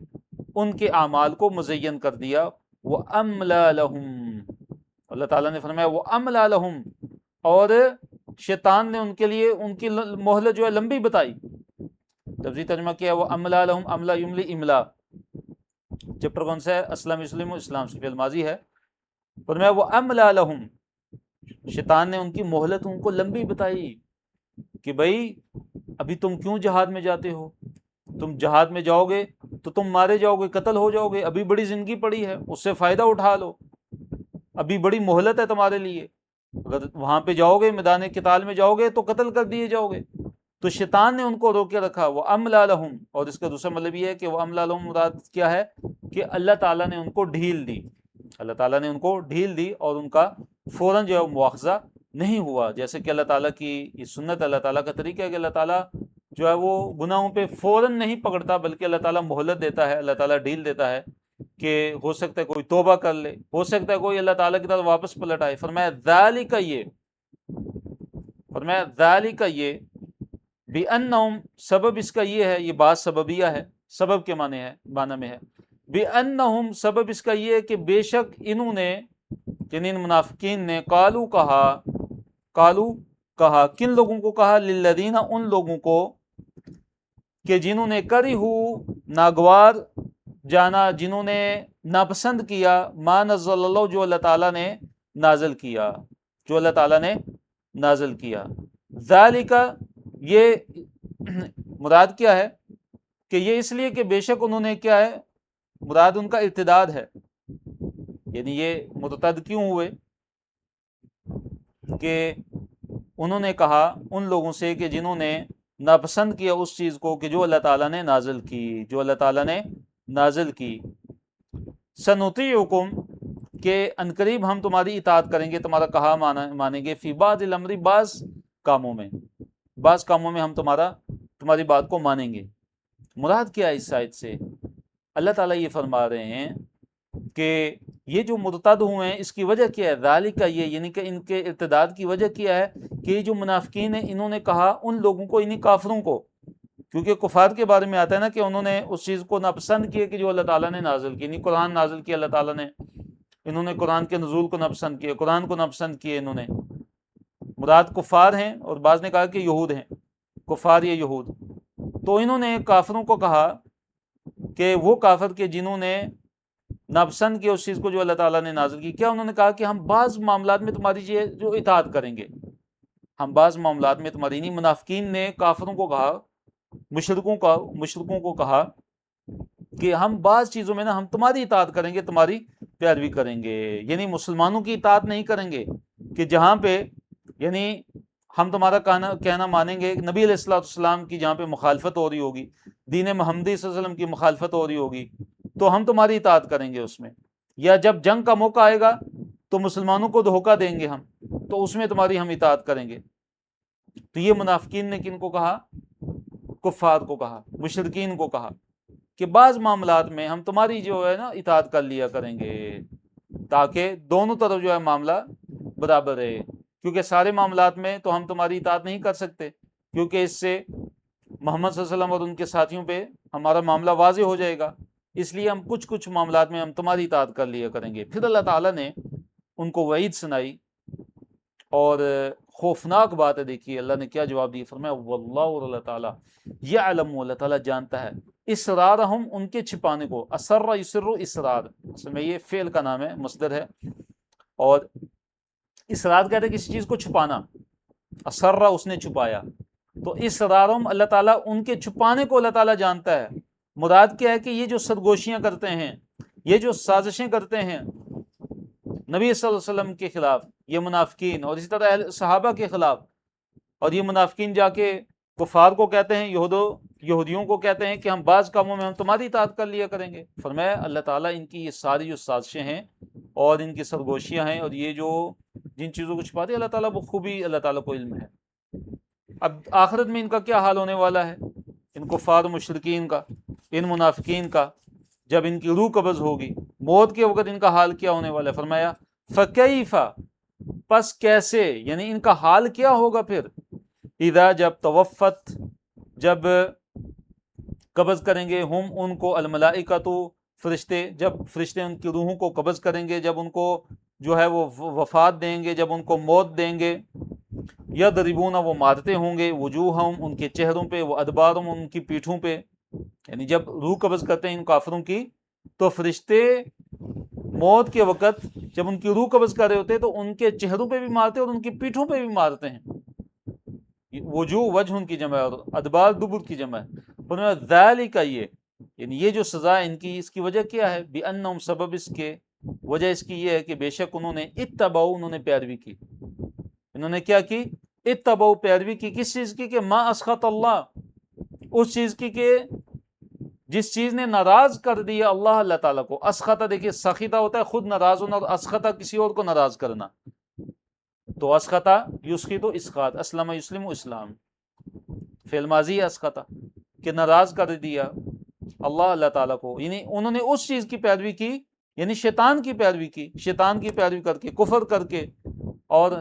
ان کے اعمال کو مزین کر دیا۔ وَأَمْلَى لَهُمْ، اللہ تعالیٰ نے فرمایا وَأَمْلَى لَهُمْ، اور شیطان نے ان کے لیے ان کی مہلت جو ہے لمبی بتائی۔ لفظی ترجمہ کیا ہے وَأَمْلَى لَهُمْ، املا یملی املا، چیپٹر کون سا ہے؟ اسلم اسلم و اسلام سے فعل ماضی ہے۔ فرمایا وَأَمْلَى لَهُمْ، شیطان نے ان کی مہلت ان کو لمبی بتائی کہ بھائی ابھی تم کیوں جہاد میں جاتے ہو؟ تم جہاد میں جاؤ گے تو تم مارے جاؤ گے، قتل ہو جاؤ گے، ابھی بڑی زندگی پڑی ہے، اس سے فائدہ اٹھا لو، ابھی بڑی مہلت ہے تمہارے لیے، اگر وہاں پہ جاؤ گے، میدان قتال میں جاؤ گے تو قتل کر دیے جاؤ گے۔ تو شیطان نے ان کو روکے رکھا، وہ املا لہم، اور اس کا دوسرا مطلب یہ ہے کہ وہ املا لہم مراد کیا ہے کہ اللہ تعالیٰ نے ان کو ڈھیل دی، اللہ تعالیٰ نے ان کو ڈھیل دی اور ان کا فوراً جو ہے مواخذہ نہیں ہوا۔ جیسے کہ اللہ تعالیٰ کی یہ سنت، اللہ تعالیٰ کا طریقہ ہے کہ اللہ تعالیٰ جو ہے وہ گناہوں پہ فوراً نہیں پکڑتا، بلکہ اللہ تعالیٰ مہلت دیتا ہے، اللہ تعالیٰ ڈھیل دیتا ہے کہ ہو سکتا ہے کوئی توبہ کر لے، ہو سکتا ہے کوئی اللہ تعالیٰ کی طرف واپس پلٹ آئے۔ فرمایا ذالک، یہ فرمایا ذالک، یہ بِأَنَّهُمْ، سبب اس کا یہ ہے، یہ بات سببیہ ہے، سبب کے معنی میں ہے۔ بِأَنَّهُمْ، سبب اس کا یہ ہے کہ بے شک انہوں نے، یعنی ان منافقین نے، قالو کہا، کن لوگوں کو کہا؟ للذین، ان لوگوں کو کہ جنہوں نے کرہو، ناگوار جانا، جنہوں نے ناپسند کیا، ما نزل اللہ، جو اللہ تعالیٰ نے نازل کیا، جو اللہ تعالیٰ نے نازل کیا۔ ذالک، یہ مراد کیا ہے کہ یہ اس لیے کہ بے شک انہوں نے کیا ہے، مراد ان کا ارتداد ہے، یعنی یہ مرتد کیوں ہوئے کہ انہوں نے کہا ان لوگوں سے کہ جنہوں نے ناپسند کیا اس چیز کو کہ جو اللہ تعالیٰ نے نازل کی، جو اللہ تعالیٰ نے نازل کی۔ سنطیعکم، کہ عنقریب ہم تمہاری اطاعت کریں گے، تمہارا کہا مانیں گے، فی بعض الامر، بعض کاموں میں ہم تمہاری بات کو مانیں گے۔ مراد کیا ہے اس آیت سے؟ اللہ تعالیٰ یہ فرما رہے ہیں کہ یہ جو مرتد ہوئے ہیں اس کی وجہ کیا ہے؟ ذالک، یہ یعنی کہ ان کے ارتداد کی وجہ کیا ہے کہ یہ جو منافقین ہیں انہوں نے کہا ان لوگوں کو، انہی کافروں کو، کیونکہ کفار کے بارے میں آتا ہے نا کہ انہوں نے اس چیز کو ناپسند کیا کہ جو اللہ تعالیٰ نے نازل کی، یعنی قرآن نازل کیا اللہ تعالیٰ نے، انہوں نے قرآن کے نزول کو ناپسند کیا، قرآن کو ناپسند کیا انہوں نے۔ مراد کفار ہیں، اور بعض نے کہا کہ یہود ہیں، کفار یا یہود۔ تو انہوں نے کافروں کو کہا کہ وہ کافر کے جنہوں نے ناپسند کیا اس چیز کو جو اللہ تعالیٰ نے نازل کی، کیا انہوں نے کہا کہ ہم بعض معاملات میں تمہاری جو اطاعت کریں گے، ہم بعض معاملات میں تمہاری نہیں، منافقین نے کافروں کو کہا، مشرکوں کو کہا کہ ہم بعض چیزوں میں نا ہم تمہاری اطاعت کریں گے، تمہاری پیروی کریں گے، یعنی مسلمانوں کی اطاعت نہیں کریں گے، کہ جہاں پہ یعنی ہم تمہارا کہنا مانیں گے، نبی علیہ الصلوۃ والسلام کی جہاں پہ مخالفت ہو رہی ہوگی، دین محمدی صلی اللہ علیہ وسلم کی مخالفت ہو رہی ہوگی، تو ہم تمہاری اطاعت کریں گے اس میں، یا جب جنگ کا موقع آئے گا تو مسلمانوں کو دھوکہ دیں گے ہم، تو اس میں تمہاری ہم اطاعت کریں گے۔ تو یہ منافقین نے کن کو کہا؟ کفار کو کہا، مشرکین کو کہا کہ بعض معاملات میں ہم تمہاری جو ہے نا اطاعت کر لیا کریں گے، تاکہ دونوں طرف جو ہے معاملہ برابر ہے، کیونکہ سارے معاملات میں تو ہم تمہاری اطاعت نہیں کر سکتے، کیونکہ اس سے محمد صلی اللہ علیہ وسلم اور ان کے ساتھیوں پہ ہمارا معاملہ واضح ہو جائے گا، اس لیے ہم کچھ معاملات میں ہم تمہاری اطاعت کر لیا کریں گے۔ پھر اللہ تعالیٰ نے ان کو وعید سنائی، اور خوفناک بات ہے، دیکھیے اللہ نے کیا جواب دیا، فرمایا واللہ، اور اللہ تعالیٰ یعلم، اللہ تعالیٰ جانتا ہے، اسرارہم، ان کے چھپانے کو، اسر یسر اسرار، اصل میں یہ فعل کا نام ہے، مصدر ہے، اور اسرار کہتے ہیں کسی چیز کو چھپانا، اسر اس نے چھپایا، تو اسرارہم، اللہ تعالیٰ ان کے چھپانے کو اللہ تعالیٰ جانتا ہے۔ مراد کیا ہے کہ یہ جو سرگوشیاں کرتے ہیں، یہ جو سازشیں کرتے ہیں نبی صلی اللہ علیہ وسلم کے خلاف، یہ منافقین، اور اسی طرح اہل صحابہ کے خلاف، اور یہ منافقین جا کے کفار کو کہتے ہیں، یہودیوں کو کہتے ہیں کہ ہم بعض کاموں میں ہم تمہاری اطاعت کر لیا کریں گے، فرمایا اللہ تعالیٰ ان کی یہ ساری جو سازشیں ہیں اور ان کی سرگوشیاں ہیں، اور یہ جو جن چیزوں کو چھپاتے ہیں، اللہ تعالیٰ بخوبی اللہ تعالیٰ کو علم ہے۔ اب آخرت میں ان کا کیا حال ہونے والا ہے، ان کفار و مشرکین کا، ان منافقین کا، جب ان کی روح قبض ہوگی، موت کے وقت ان کا حال کیا ہونے والا ہے، فرمایا فکیف، پس کیسے، یعنی ان کا حال کیا ہوگا پھر، اذا، جب توفت، جب قبض کریں گے، ہم ان کو، الملائکۃ، فرشتے، جب فرشتے ان کی روحوں کو قبض کریں گے، جب ان کو جو ہے وہ وفات دیں گے، جب ان کو موت دیں گے، یضربون، وہ مارتے ہوں گے، وجوہہم، ان کے چہروں پہ، وہ ادبارہم، ان کی پیٹھوں پہ، یعنی جب روح قبض کرتے ہیں ان کافروں کی تو فرشتے موت کے وقت جب ان کی روح قبض کر رہے ہوتے تو ان کے چہروں پہ بھی مارتے اور ان کی پیٹھوں پہ بھی مارتے ہیں، وجوہ وجہ ان کی جمع ہے اور ادبار دبر کی جمع ہے، ذالک، یہ یعنی یہ جو سزا ہے ان کی، اس کی وجہ کیا ہے، بِأَنَّهُمْ، سبب اس کے، وجہ اس کی یہ ہے کہ بے شک انہوں نے اتبعوا، انہوں نے پیروی کی، انہوں نے کیا کی، اتبعوا، پیروی کی، کس چیز کی، کہ ما اسخط اللہ، اس چیز کی کہ جس چیز نے ناراض کر دیا اللہ تعالیٰ کو۔ اسخطہ، دیکھیے سخیطہ ہوتا ہے خود ناراض ہونا، اور اسخطہ کسی اور کو ناراض کرنا، تو اسخطہ یسخط اسخاط، اسلم یسلم اسلام، فعل ماضی ہے اسخطہ، کہ ناراض کر دیا اللہ تعالیٰ کو، یعنی انہوں نے اس چیز کی پیروی کی، یعنی شیطان کی پیروی کی، شیطان کی پیروی کر کے، کفر کر کے اور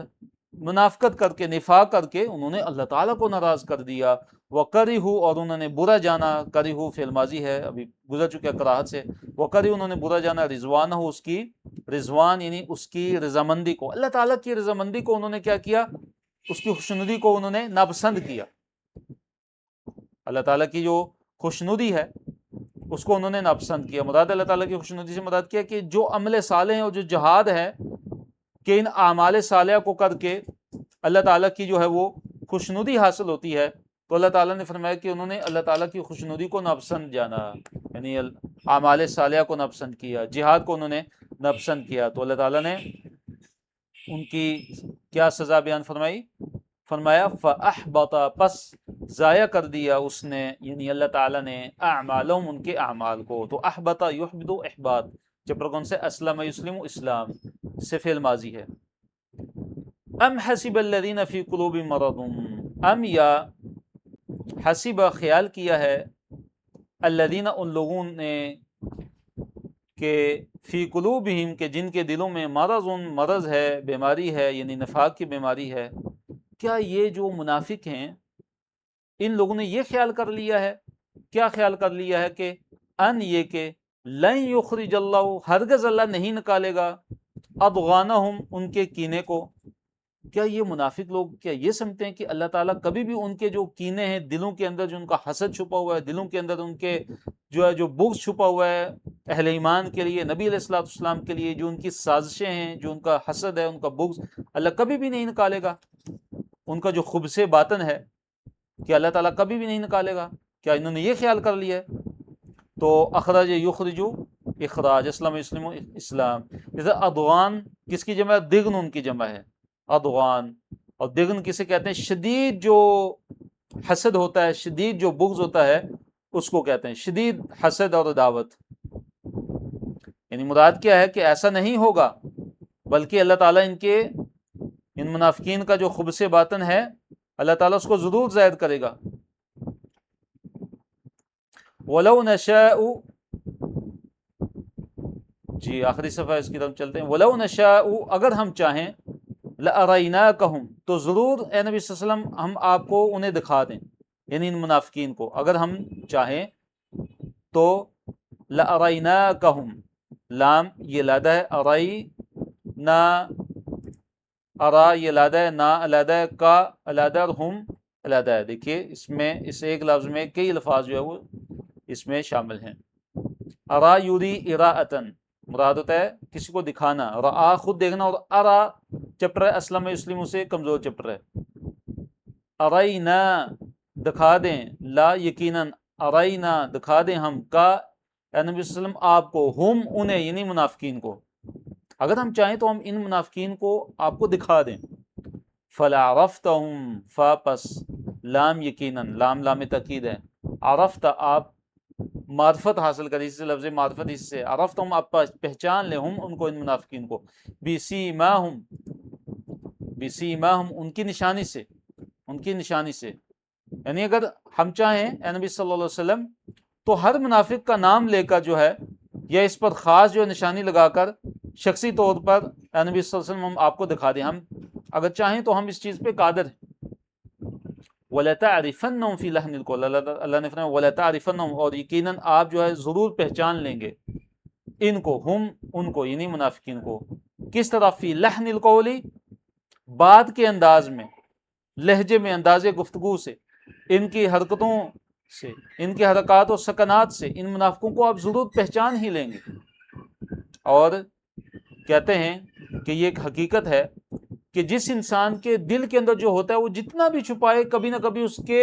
منافقت کر کے، نفاق کر کے انہوں نے اللہ تعالیٰ کو ناراض کر دیا، وَكَرِهُ، اور انہوں نے برا جانا، کَرِهُ فعل ماضی ہے ابھی گزر چکے قراءت سے، وَكَرِهُ، انہوں نے برا جانا، رضوانہ، اس کی رضوان، یعنی اس کی رضامندی کو، اللہ تعالیٰ کی رضامندی کو انہوں نے کیا کیا، اس کی خوشنودی کو انہوں نے ناپسند کیا، اللہ تعالیٰ کی جو خوشنودی ہے اس کو انہوں نے ناپسند کیا۔ مراد اللہ تعالیٰ کی خوشنودی سے مراد کیا کہ جو عمل صالح ہیں اور جو جہاد ہے، کہ ان اعمال صالحہ کو کر کے اللہ تعالیٰ کی جو ہے وہ خوشنودی حاصل ہوتی ہے، تو اللہ تعالیٰ نے فرمایا کہ انہوں نے اللہ تعالیٰ کی خوشنودی کو ناپسند جانا، یعنی اعمال صالحہ کو ناپسند کیا، جہاد کو انہوں نے ناپسند کیا، تو اللہ تعالیٰ نے ان کی کیا سزا بیان فرمائی، فرمایا فَأَحْبَطَ، پس ضائع کر دیا اس نے، یعنی اللہ تعالیٰ نے، اعمالهم، ان کے اعمال کو، تو احبط یحبط احباط، چپر کون سے، اسلم یسلم اسلام سے فعل ماضی ہے۔ ام حسب الذین فی قلوبہم مرض، ام، یا حسب، خیال کیا ہے، الذین، ان لوگوں نے، کہ فی قلوبہم، کہ جن کے دلوں میں، مرض ہے، بیماری ہے، یعنی نفاق کی بیماری ہے، کیا یہ جو منافق ہیں ان لوگوں نے یہ خیال کر لیا ہے، کیا خیال کر لیا ہے، کہ ان، یہ کہ لن یخرج اللہ، ہرگز اللہ نہیں نکالے گا، اضغانہم، ان کے کینے کو، کیا یہ منافق لوگ کیا یہ سمجھتے ہیں کہ اللہ تعالیٰ کبھی بھی ان کے جو کینے ہیں، دلوں کے اندر جو ان کا حسد چھپا ہوا ہے، دلوں کے اندر ان کے جو ہے جو بغض چھپا ہوا ہے اہل ایمان کے لیے، نبی علیہ الصلوۃ والسلام کے لیے، جو ان کی سازشیں ہیں، جو ان کا حسد ہے، ان کا بغض، اللہ کبھی بھی نہیں نکالے گا؟ ان کا جو خبث باطن ہے کہ اللہ تعالیٰ کبھی بھی نہیں نکالے گا، کیا انہوں نے یہ خیال کر لیا ہے؟ تو اخراج یخرجو اخراج، اسلام اسلم اسلام، جیسے ادغان کس کی جمع ہے؟ دگن ان کی جمع ہے، ادغان. اور دگن کسے کہتے ہیں؟ شدید جو حسد ہوتا ہے، شدید جو بغض ہوتا ہے اس کو کہتے ہیں شدید حسد اور عداوت. یعنی مراد کیا ہے کہ ایسا نہیں ہوگا، بلکہ اللہ تعالیٰ ان منافقین کا جو خبث باطن ہے اللہ تعالیٰ اس کو ضرور ظاہر کرے گا. وَلَوْ نَشَاءُ، جی آخری صفحہ اس کی طرف چلتے ہیں. وَلَوْ نَشَاءُ، اگر ہم چاہیں، لَأَرَيْنَاكَهُمْ، تو ضرور اے نبی صلی اللہ علیہ وسلم ہم آپ کو انہیں دکھا دیں، یعنی ان منافقین کو اگر ہم چاہیں تو لَأَرَيْنَاكَهُمْ، لام یہ لادہ ہے، ارائینا، ارا یہ لادہ ہے، نا علیحدہ ہے، کا علیحدہ اور ہم علیحدہ ہے. دیکھیے اس میں اس ایک لفظ میں کئی الفاظ جو ہے وہ اس میں شامل ہیں. ارا یوری اراءتن، مراد ہوتا ہے کسی کو دکھانا، رآ خود دیکھنا، اور ارا چپٹر ہے، اسلم اسلم اسے کمزور چپٹر ہے. ارائینا دکھا دیں، لا یقیناً، ارائینا دکھا دیں ہم، کا اے نبی صلی اللہ علیہ وسلم آپ کو، ہم انہیں یعنی منافقین کو، اگر ہم چاہیں تو ہم ان منافقین کو آپ کو دکھا دیں. فَلَعَرَفْتَهُمْ، فا پس لام یقیناً، لام لام تاکید ہے، عرفت آپ معرفت حاصل کر، اس سے لفظ معرفت اس سے، عرفتہم آپ پہچان لیں، ہم ان کو، ان منافقین کو، بِسِیمَاهُمْ، بِسِیمَاهُمْ ان کی نشانی سے، ان کی نشانی سے. یعنی اگر ہم چاہیں اے نبی صلی اللہ علیہ وسلم تو ہر منافق کا نام لے کر جو ہے یا اس پر خاص جو نشانی لگا کر شخصی طور پر اے نبی صلی اللہ علیہ وسلم ہم آپ کو دکھا دیں، ہم اگر چاہیں تو ہم اس چیز پہ قادر ہیں. وَلَتَعْرِفَنَّهُمْ فِي لَحْنِ الْقَوْلِ، اللہ نے فرمایا وَلَتَعْرِفَنَّهُمْ، اور یقیناً آپ جو ہے ضرور پہچان لیں گے ان کو، ہم ان کو یعنی منافقین کو. کس طرح؟ فی لحن القول، بات کے انداز میں، لہجے میں، انداز گفتگو سے، ان کی حرکتوں سے، ان کی حرکات و سکنات سے ان منافقوں کو آپ ضرور پہچان ہی لیں گے. اور کہتے ہیں کہ یہ ایک حقیقت ہے کہ جس انسان کے دل کے اندر جو ہوتا ہے وہ جتنا بھی چھپائے کبھی نہ کبھی اس کے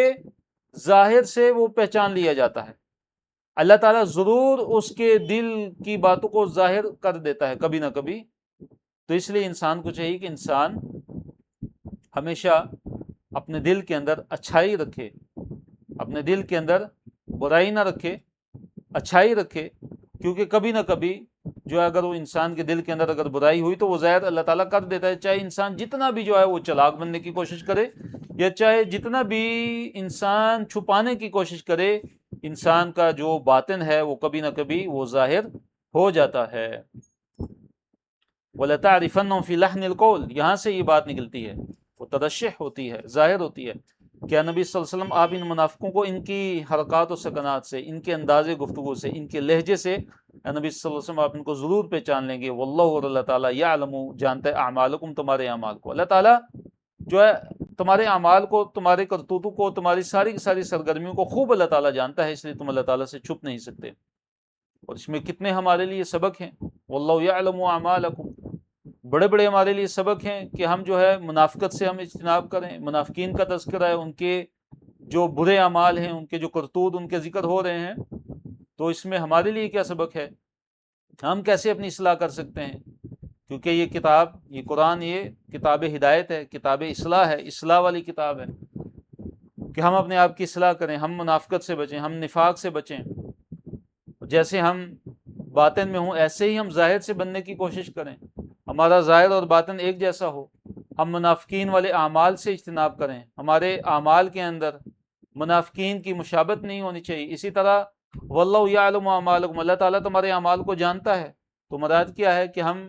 ظاہر سے وہ پہچان لیا جاتا ہے. اللہ تعالیٰ ضرور اس کے دل کی باتوں کو ظاہر کر دیتا ہے کبھی نہ کبھی. تو اس لیے انسان کو چاہیے کہ انسان ہمیشہ اپنے دل کے اندر اچھائی رکھے، اپنے دل کے اندر برائی نہ رکھے، اچھائی رکھے، کیونکہ کبھی نہ کبھی جو ہے اگر وہ انسان کے دل کے اندر اگر برائی ہوئی تو وہ ظاہر اللہ تعالیٰ کر دیتا ہے. چاہے انسان جتنا بھی جو ہے وہ چلاک بننے کی کوشش کرے، یا چاہے جتنا بھی انسان چھپانے کی کوشش کرے، انسان کا جو باطن ہے وہ کبھی نہ کبھی وہ ظاہر ہو جاتا ہے. وَلَتَعْرِفَنَّهُمْ فِي لَحْنِ الْقَوْلِ، یہاں سے یہ بات نکلتی ہے، وہ ترشح ہوتی ہے، ظاہر ہوتی ہے کہ نبی صلی اللہ علیہ وسلم آپ ان منافقوں کو ان کی حرکات و سکنات سے، ان کے انداز گفتگو سے، ان کے لہجے سے نبی صلی اللہ علیہ وسلم آپ ان کو ضرور پہچان لیں گے. واللہ، اور اللہ تعالیٰ، یعلم جانتا ہے، اعمالکم تمہارے اعمال کو، اللہ تعالیٰ جو ہے تمہارے اعمال کو، تمہارے کرتوتوں کو، تمہاری ساری کی ساری سرگرمیوں کو خوب اللہ تعالیٰ جانتا ہے، اس لیے تم اللہ تعالیٰ سے چھپ نہیں سکتے. اور اس میں کتنے ہمارے لیے سبق ہیں. واللہ یعلم اعمالکم، بڑے بڑے ہمارے لیے سبق ہیں کہ ہم جو ہے منافقت سے ہم اجتناب کریں. منافقین کا تذکرہ ہے، ان کے جو برے اعمال ہیں، ان کے جو کرتوت، ان کے ذکر ہو رہے ہیں. تو اس میں ہمارے لیے کیا سبق ہے، ہم کیسے اپنی اصلاح کر سکتے ہیں، کیونکہ یہ کتاب، یہ قرآن، یہ کتاب ہدایت ہے، کتاب اصلاح ہے، اصلاح والی کتاب ہے کہ ہم اپنے آپ کی اصلاح کریں، ہم منافقت سے بچیں، ہم نفاق سے بچیں. جیسے ہم باطن میں ہوں ایسے ہی ہم ظاہر سے بننے کی کوشش کریں، ہمارا ظاہر اور باطن ایک جیسا ہو. ہم منافقین والے اعمال سے اجتناب کریں، ہمارے اعمال کے اندر منافقین کی مشابہت نہیں ہونی چاہیے. اسی طرح واللہ یعلم اعمالکم، اللہ تعالیٰ تمہارے اعمال کو جانتا ہے. تو مراد کیا ہے کہ ہم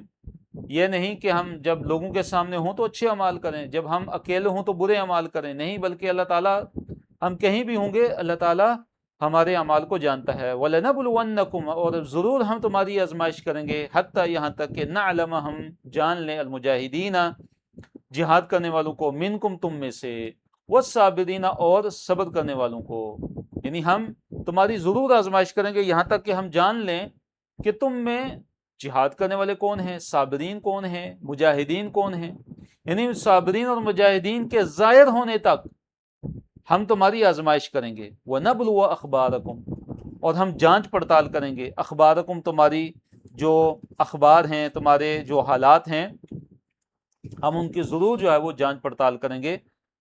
یہ نہیں کہ ہم جب لوگوں کے سامنے ہوں تو اچھے اعمال کریں، جب ہم اکیلے ہوں تو برے اعمال کریں، نہیں، بلکہ اللہ تعالیٰ ہم کہیں بھی ہوں گے اللہ تعالیٰ ہمارے اعمال کو جانتا ہے. وَلَنَبْلُوَنَّكُمْ، اور ضرور ہم تمہاری آزمائش کریں گے، حتیٰ یہاں تک کہ نعلم، ہم جان لیں، المجاہدین جہاد کرنے والوں کو، منکم تم میں سے، والصابرین اور صبر کرنے والوں کو. یعنی ہم تمہاری ضرور آزمائش کریں گے یہاں تک کہ ہم جان لیں کہ تم میں جہاد کرنے والے کون ہیں، صابرین کون ہیں، مجاہدین کون ہیں. یعنی صابرین اور مجاہدین کے ظاہر ہونے تک ہم تمہاری آزمائش کریں گے، وَنَبْلُوَ أَخْبَارَكُمْ، اور ہم جانچ پڑتال کریں گے، اخبارکم تمہاری جو اخبار ہیں، تمہارے جو حالات ہیں، ہم ان کی ضرور جو ہے وہ جانچ پڑتال کریں گے،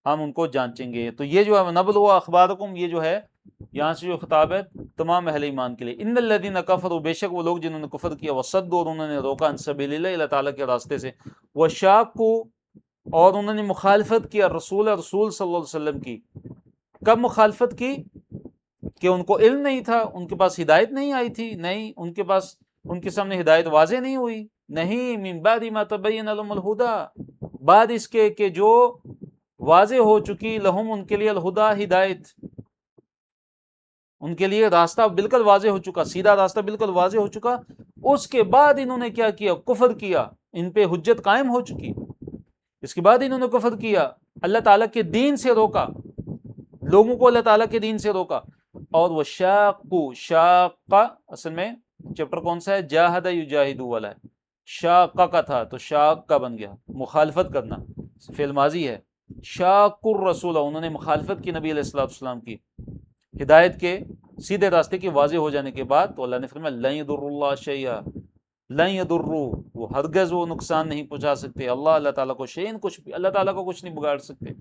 ہم ان کو جانچیں گے۔ تو یہ جو ہے نبلو اخبارکم، یہ جو ہے یہاں سے جو خطاب ہے تمام اہل ایمان کے لیے۔ ان الذین کفروا، بے شک وہ لوگ جنہوں نے کفر کیا، وصدوا، اور انہوں نے روکا، عن سبیل اللہ، اللہ تعالیٰ کے راستے سے، وشاقوا، اور انہوں نے مخالفت کیا رسول صلی اللہ علیہ وسلم کی۔ کب مخالفت کی؟ کہ ان کو علم نہیں تھا، ان کے پاس ہدایت نہیں آئی تھی، نہیں، ان کے سامنے ہدایت واضح نہیں ہوئی، نہیں، من بعد ما تبین لهم الہدی، بعد اس کے کہ جو واضح ہو چکی، لہم ان کے لیے، الہدی، ہدایت، ان کے لیے راستہ بالکل واضح ہو چکا، سیدھا راستہ بالکل واضح ہو چکا، اس کے بعد انہوں نے کیا کیا؟ کفر کیا، ان پہ حجت قائم ہو چکی، اس کے بعد انہوں نے کفر کیا، اللہ تعالیٰ کے دین سے روکا، لوگوں کو اللہ تعالیٰ کے دین سے روکا۔ اور وہ شاقہ اصل میں چیپٹر کون سا ہے؟ جاہد یجاہدو والا ہے، شاقہ کا تھا تو شاقہ بن گیا، مخالفت کرنا، فعل ماضی ہے۔ شاق الرسول، انہوں نے مخالفت کی نبی علیہ السلام کی، ہدایت کے سیدھے راستے کی واضح ہو جانے کے بعد، تو اللہ نے فرمایا لن یضر اللہ شیئا، لن یضروا، وہ ہرگز وہ نقصان نہیں پہنچا سکتے اللہ تعالیٰ کو، شیئن، کچھ بھی، اللہ تعالیٰ کو کچھ نہیں بگاڑ سکتے،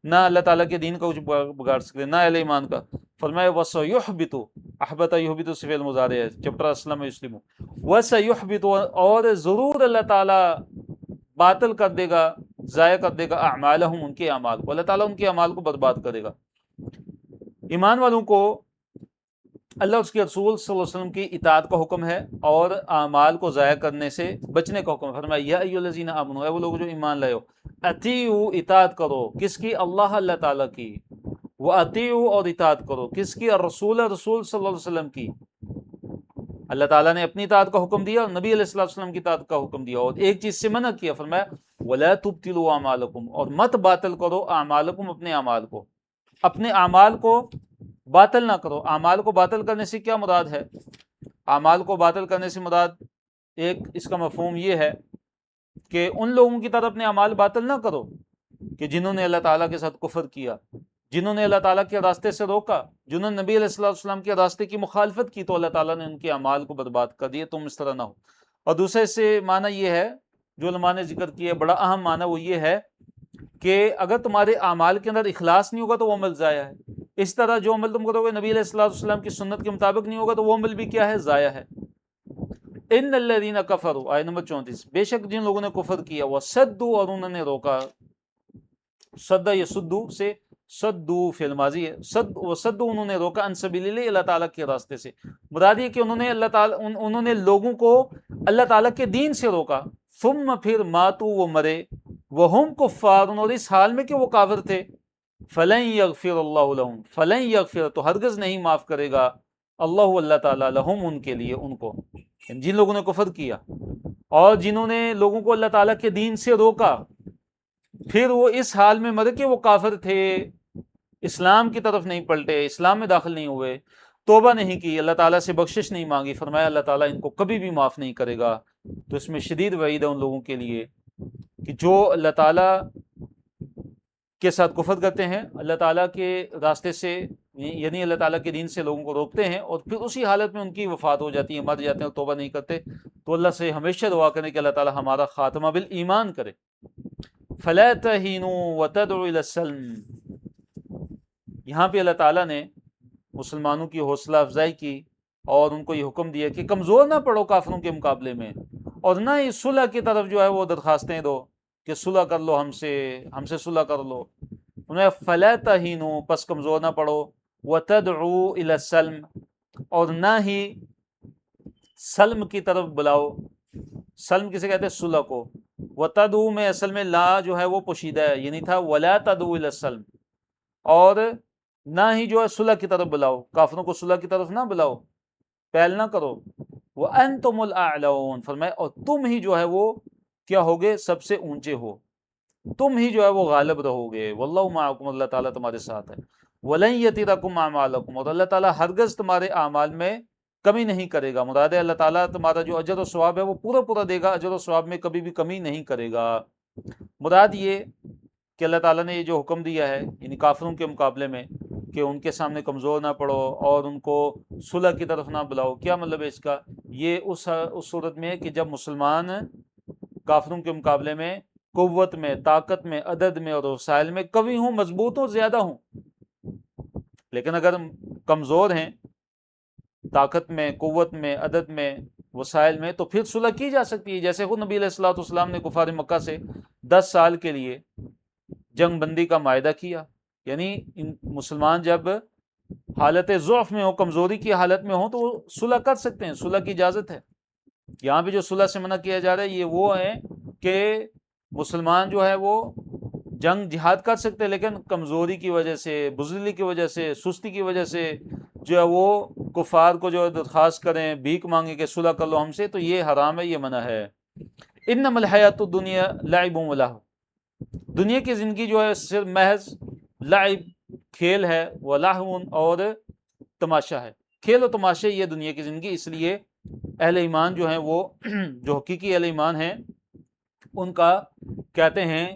نہ اللہ تعالیٰ کے دین کا کچھ بگاڑ سکتے، نہ اہل ایمان کا۔ فرمایا وَسَيُحْبِطُ، احبط یحبط سے فعل مضارع ہے، چیپٹر اسلم یسلم، وَسَيُحْبِطُ، اور ضرور اللہ تعالیٰ باطل کر دے گا، ضائع کر دے گا، اعمالہم، ان کے اعمال کو، اللہ تعالیٰ ان کے اعمال کو برباد کرے گا۔ ایمان والوں کو اللہ اس کے رسول صلی اللہ علیہ وسلم کی اطاعت کا حکم ہے اور اعمال کو ضائع کرنے سے بچنے کا حکم ہے۔ فرمایا یا ایھا الذین آمنوا، اے وہ لوگ جو ایمان لائے ہو، اطیعوا، اطاعت کرو، کس کی؟ اللہ تعالیٰ کی، واطیعوا، اور اطاعت کرو، کس کی؟ رسول صلی اللہ علیہ وسلم کی۔ اللہ تعالیٰ نے اپنی اطاعت کا حکم دیا اور نبی علیہ الصلوۃ والسلام کی اطاعت کا حکم دیا، اور ایک چیز سے منع کیا، فرمایا ولا تبطلوا اعمالکم، اور مت باطل کرو اعمالکم، اپنے اعمال کو، اپنے اعمال کو باطل نہ کرو۔ اعمال کو باطل کرنے سے کیا مراد ہے؟ اعمال کو باطل کرنے سے مراد ایک اس کا مفہوم یہ ہے کہ ان لوگوں کی طرح اپنے اعمال باطل نہ کرو کہ جنہوں نے اللہ تعالیٰ کے ساتھ کفر کیا، جنہوں نے اللہ تعالیٰ کے راستے سے روکا، جنہوں نے نبی علیہ الصلوۃ والسلام کے راستے کی مخالفت کی، تو اللہ تعالیٰ نے ان کے اعمال کو برباد کر دیا، تم اس طرح نہ ہو۔ اور دوسرے سے معنی یہ ہے جو علماء نے ذکر کیا ہے، بڑا اہم معنی، وہ یہ ہے کہ اگر تمہارے اعمال کے اندر اخلاص نہیں ہوگا تو وہ عمل ضائع ہے، اس طرح جو عمل تم کرو گے نبی علیہ الصلوۃ والسلام کی سنت کے مطابق نہیں ہوگا تو وہ عمل بھی کیا ہے؟ ضائع ہے۔ ان الذین کفروا، آیت نمبر 34، بے شک جن لوگوں نے کفر کیا، وصدوا، اور انہوں نے روکا، صد یصدو سے صدو فعل ماضی ہے، وصدوا، انہوں نے روکا، عن سبیل اللہ، اللہ تعالیٰ کے راستے سے، مراد یہ کہ انہوں نے لوگوں کو اللہ تعالیٰ کے دین سے روکا، ثم پھر ماتو، وہ مرے، وہم کفار، اور اس حال میں کہ وہ کافر تھے، فلن یغفر اللہ لہم، فلن یغفر، تو ہرگز نہیں معاف کرے گا اللہ تعالیٰ، لہم، ان کے لیے، ان کو، جن لوگوں نے کفر کیا اور جنہوں نے لوگوں کو اللہ تعالیٰ کے دین سے روکا، پھر وہ اس حال میں مرے کہ وہ کافر تھے، اسلام کی طرف نہیں پلٹے، اسلام میں داخل نہیں ہوئے، توبہ نہیں کی، اللہ تعالیٰ سے بخشش نہیں مانگی، فرمایا اللہ تعالیٰ ان کو کبھی بھی معاف نہیں کرے گا۔ تو اس میں شدید وعید ہے ان لوگوں کے لیے کہ جو اللہ تعالیٰ کے ساتھ کفر کرتے ہیں، اللہ تعالیٰ کے راستے سے، یعنی اللہ تعالیٰ کے دین سے لوگوں کو روکتے ہیں، اور پھر اسی حالت میں ان کی وفات ہو جاتی ہے، مر جاتے ہیں اور توبہ نہیں کرتے، تو اللہ سے ہمیشہ دعا کریں کہ اللہ تعالیٰ ہمارا خاتمہ بالایمان کرے۔ فَلَا تَهِنُوا وَتَدْعُوا إِلَى السَّلْمِ، یہاں پہ اللہ تعالیٰ نے مسلمانوں کی حوصلہ افزائی کی اور ان کو یہ حکم دیا کہ کمزور نہ پڑو کافروں کے مقابلے میں، اور نہ ہی صلح کی طرف جو ہے وہ درخواستیں دو کہ صلح کر لو، ہم سے صلح کر لو۔ انہیں فَلَا تَهِنُوا، پس کمزور نہ پڑو، وَتَدْعُوا إِلَى السَّلْمِ، اور نہ ہی سلم کی طرف بلاؤ۔ سلم کسے کہتے ہیں؟ صلح کو۔ وَتَدْعُوا میں اصل میں لا جو ہے وہ پوشیدہ ہے، یعنی تھا وَلَا تَدْعُوا إِلَى السَّلْمِ، اور نہ ہی جو ہے صلح کی طرف بلاؤ، کافروں کو صلح کی طرف نہ بلاؤ، پہل نہ کرو۔ وَأَنْتُمُ الْأَعْلَوْنَ، فرمائے اور تم ہی جو ہے وہ کیا ہوگے؟ سب سے اونچے ہو، تم ہی جو ہے وہ غالب رہو گے، واللہ معکم، اللہ تعالیٰ تمہارے ساتھ ہے، وَلَن يَتِرَكُمْ أَعْمَالَكُمْ، اور اللہ تعالیٰ ہرگز تمہارے اعمال میں کمی نہیں کرے گا، مراد ہے اللہ تعالیٰ تمہارا جو اجر و ثواب ہے وہ پورا دے گا، اجر و ثواب میں کبھی بھی کمی نہیں کرے گا۔ مراد یہ کہ اللہ تعالیٰ نے یہ جو حکم دیا ہے یعنی کافروں کے مقابلے میں کہ ان کے سامنے کمزور نہ پڑو اور ان کو صلح کی طرف نہ بلاؤ، کیا مطلب ہے اس کا؟ یہ اس صورت میں ہے کہ جب مسلمان کافروں کے مقابلے میں قوت میں، طاقت میں، عدد میں اور وسائل میں قوی ہوں، مضبوط ہوں، زیادہ ہوں، لیکن اگر کمزور ہیں طاقت میں، قوت میں، عدد میں، وسائل میں، تو پھر صلح کی جا سکتی ہے۔ جیسے خود نبی علیہ الصلوۃ والسلام نے کفار مکہ سے 10 سال کے لیے جنگ بندی کا معاہدہ کیا، یعنی مسلمان جب حالت ضعف میں ہو، کمزوری کی حالت میں ہو، تو وہ صلح کر سکتے ہیں، صلح کی اجازت ہے۔ یہاں پہ جو صلح سے منع کیا جا رہا ہے یہ وہ ہے کہ مسلمان جو ہے وہ جنگ جہاد کر سکتے ہیں، لیکن کمزوری کی وجہ سے، بزدلی کی وجہ سے، سستی کی وجہ سے جو ہے وہ کفار کو جو درخواست کریں، بھیک مانگیں کہ صلح کر لو ہم سے، تو یہ حرام ہے، یہ منع ہے۔ انما الحیات الدنیا لعب و لہو، دنیا کی زندگی جو ہے صرف محض لعب، کھیل ہے، ولہو اور تماشا ہے، کھیل و تماشے، یہ دنیا کی زندگی۔ اس لیے اہل ایمان جو ہیں وہ جو حقیقی اہل ایمان ہیں ان کا کہتے ہیں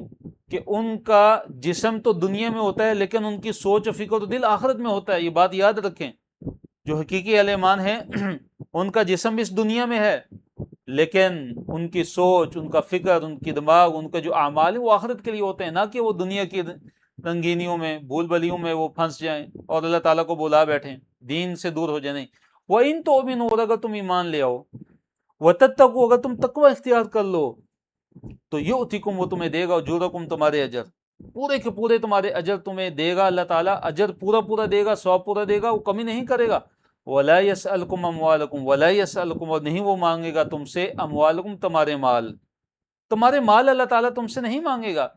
کہ ان کا جسم تو دنیا میں ہوتا ہے لیکن ان کی سوچ و فکر و دل آخرت میں ہوتا ہے، یہ بات یاد رکھیں۔ جو حقیقی اہل ایمان ہیں ان کا جسم اس دنیا میں ہے لیکن ان کی سوچ، ان کا فکر، ان کی دماغ، ان کا جو اعمال ہیں وہ آخرت کے لیے ہوتے ہیں، نہ کہ وہ دنیا کی رنگینیوں میں، بھول بھلیوں میں وہ پھنس جائیں اور اللہ تعالیٰ کو بلا بیٹھیں، دین سے دور ہو جائیں۔ نہیں، وَإِن تُؤْمِنُوا، اور اگر تم ایمان لے آؤ، وَتَتَّقُوا، اگر تم تقوی اختیار کر لو، تو یؤتکم، وہ تمہیں دے گا، اجورکم، تمہارے اجر، پورے کے پورے تمہارے اجر تمہیں دے گا اللہ تعالیٰ، اجر پورا پورا دے گا، ثواب پورا دے گا، وہ کمی نہیں کرے گا۔ وَلَا يَسْأَلْكُمْ أَمْوَالَكُمْ، وَلَا يَسْأَلْكُمْ، اور نہیں وہ مانگے گا تم سے، اموالکم، تمہارے مال، تمہارے مال اللہ تعالیٰ تم سے نہیں مانگے گا۔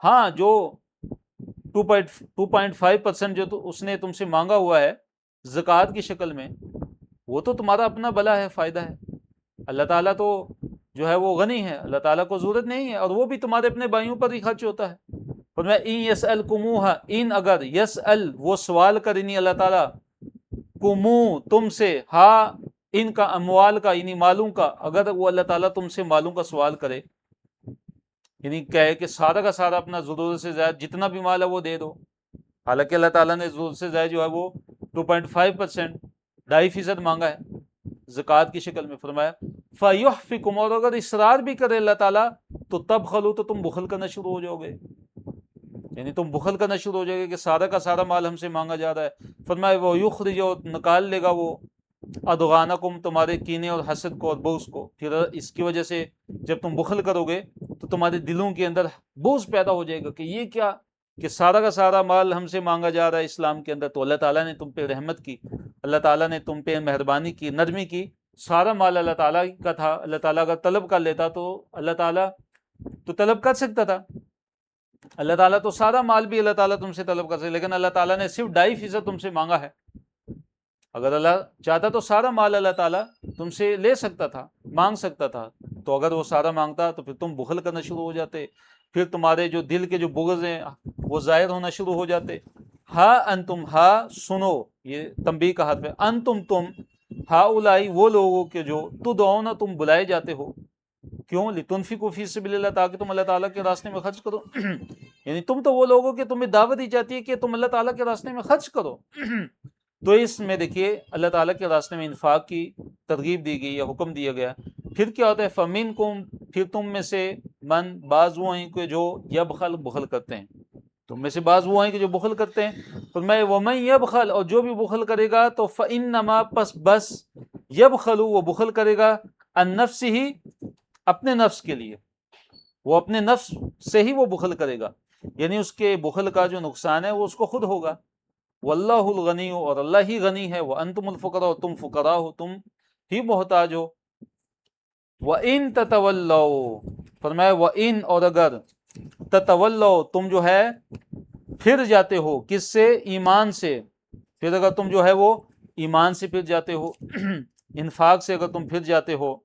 ہاں، جو 2.5% جو تو اس نے تم سے مانگا ہوا ہے زکوٰۃ کی شکل میں، وہ تو تمہارا اپنا بلا ہے، فائدہ ہے۔ اللہ تعالیٰ تو جو ہے وہ غنی ہے، اللہ تعالیٰ کو ضرورت نہیں ہے، اور وہ بھی تمہارے اپنے بھائیوں پر ہی خرچ ہوتا ہے۔ فرمایا ان یسألکموها، ان اگر، یسأل وہ سوال کرنی اللہ تعالیٰ، کمو تم سے، ہا ان کا، اموال کا یعنی مالوں کا، اگر وہ اللہ تعالیٰ تم سے مالوں کا سوال کرے، یعنی کہے کہ سارا کا سارا اپنا ضرورت سے زائد جتنا بھی مال ہے وہ دے دو، حالانکہ اللہ تعالیٰ نے ضرورت سے زائد جو ہے وہ 2.5%، 2.5% مانگا ہے زکوٰۃ کی شکل میں۔ فرمایا فَيُحْفِكُمْ، اور اگر اصرار بھی کرے اللہ تعالیٰ تو تب خلو، تو تم بخل کرنا شروع ہو جاؤ گے، یعنی تم بخل کرنا شروع ہو جائے گے کہ سارا کا سارا مال ہم سے مانگا جا رہا ہے۔ فرمایا وہ یخرج، نکال لے گا وہ، ادغانکم، تمہارے کینے اور حسد کو اور بغض کو، پھر اس کی وجہ سے جب تم بخل کرو گے تو تمہارے دلوں کے اندر بغض پیدا ہو جائے گا کہ یہ کیا، کہ سارا کا سارا مال ہم سے مانگا جا رہا ہے اسلام کے اندر، تو اللہ تعالیٰ نے تم پہ رحمت کی، اللہ تعالیٰ نے تم پہ مہربانی کی، نرمی کی، سارا مال اللہ تعالیٰ کا تھا، اللہ تعالیٰ اگر طلب کر لیتا تو اللہ تعالیٰ تو طلب کر سکتا تھا، اللہ تعالیٰ تو سارا مال بھی اللہ تعالیٰ تم سے طلب کر سکتا، لیکن اللہ تعالیٰ نے صرف 2.5% تم سے مانگا ہے۔ اگر اللہ چاہتا تو سارا مال اللہ تعالیٰ تم سے لے سکتا تھا، مانگ سکتا تھا، تو اگر وہ سارا مانگتا تو پھر تم بخل کرنا شروع ہو جاتے، پھر تمہارے جو دل کے جو بغض ہیں وہ ظاہر ہونا شروع ہو جاتے۔ ہا انتم، ہا سنو، یہ تنبیہ کا حرف ہے، انتم تم، ہا اولائی وہ لوگوں کے جو تدعون، تم بلائے جاتے ہو، کیوں؟ لتنفقوا فی سبیل اللہ، تاکہ تم اللہ تعالیٰ کے راستے میں خرچ کرو، یعنی تم تو وہ لوگ ہو کہ تمہیں دعوت دی جاتی ہے کہ تم اللہ تعالیٰ کے راستے میں خرچ کرو۔ تو اس میں دیکھیے اللہ تعالیٰ کے راستے میں انفاق کی ترغیب دی گئی یا حکم دیا گیا۔ پھر کیا ہوتا ہے؟ فَمِنْكُمْ، پھر تم میں سے، من، بعض وہ ہیں کہ جو یبخل، بخل کرتے ہیں، تم میں سے بعض وہ ہیں کہ جو بخل کرتے ہیں۔ فرمایا وَمَنْ يَبْخَلْ، اور جو بھی بخل کرے گا تو فَإِنَّمَا، پس بس، یبخل، وہ بخل کرے گا، عن نفسہ، اپنے نفس کے لیے، وہ اپنے نفس سے ہی وہ بخل کرے گا، یعنی اس کے بخل کا جو نقصان ہے وہ اس کو خود ہوگا۔ واللہ الغنی، اور اللہ ہی غنی ہے، وانتم الفقراء، تم فقراء ہو، تم ہی محتاج ہو۔ وَإِن تَتَوَلَّوْا، فرمایا وَإِن، اور اگر، تَتَوَلَّوْا، تم جو ہے پھر جاتے ہو، کس سے؟ ایمان سے، پھر اگر تم جو ہے وہ ایمان سے پھر جاتے ہو، انفاق سے اگر تم پھر جاتے ہو،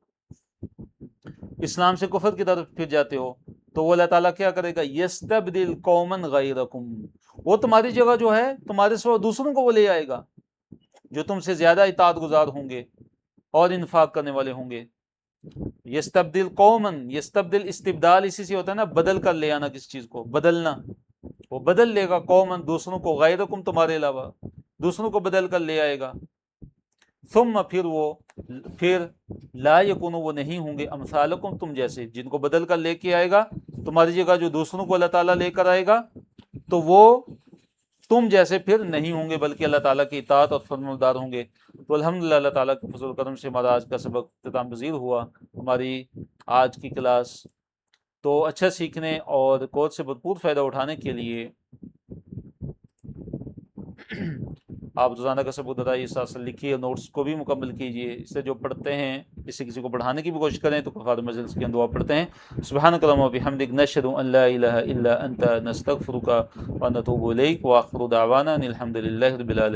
اسلام سے کفر کی طرف پھر جاتے ہو، تو وہ اللہ تعالیٰ کیا کرے گا؟ یستبدل قوما غیرکم، وہ تمہاری جگہ جو ہے تمہارے سوا دوسروں کو وہ لے آئے گا جو تم سے زیادہ اطاعت گزار ہوں گے اور انفاق کرنے والے ہوں گے۔ یستبدل قومن، یستبدل استبدال اسی سے ہوتا ہے نا، بدل کر لے آنا کسی چیز کو، بدلنا، وہ بدل لے گا قومن دوسروں کو، غیرکم تمہارے علاوہ، دوسروں کو بدل کر لے آئے گا، ثم پھر لا یکونو وہ نہیں ہوں گے، امثالکم تم جیسے، جن کو بدل کر لے کے آئے گا تمہاری جگہ، جو دوسروں کو اللہ تعالیٰ لے کر آئے گا تو وہ تم جیسے پھر نہیں ہوں گے، بلکہ اللہ تعالیٰ کی اطاعت اور فرمانبردار ہوں گے۔ تو الحمدللہ اللہ تعالیٰ کے فضل و کرم سے ہمارا آج کا سبق اختتام پذیر ہوا، ہماری آج کی کلاس۔ تو اچھا سیکھنے اور کورس سے بھرپور فائدہ اٹھانے کے لیے آپ روزانہ کا سبق بتائیے، ساتھ ساتھ لکھیے، نوٹس کو بھی مکمل کیجیے، اس سے جو پڑھتے ہیں اس سے کسی کو پڑھانے کی بھی کوشش کریں تو کفار مجلس کی دعا پڑھتے ہیں۔ سبحانک اللہم و بحمدک، نشہد ان لا الہ الا انت، نستغفرک و نتوب الیک، وآخر دعوانا ان الحمد للہ رب العالمین۔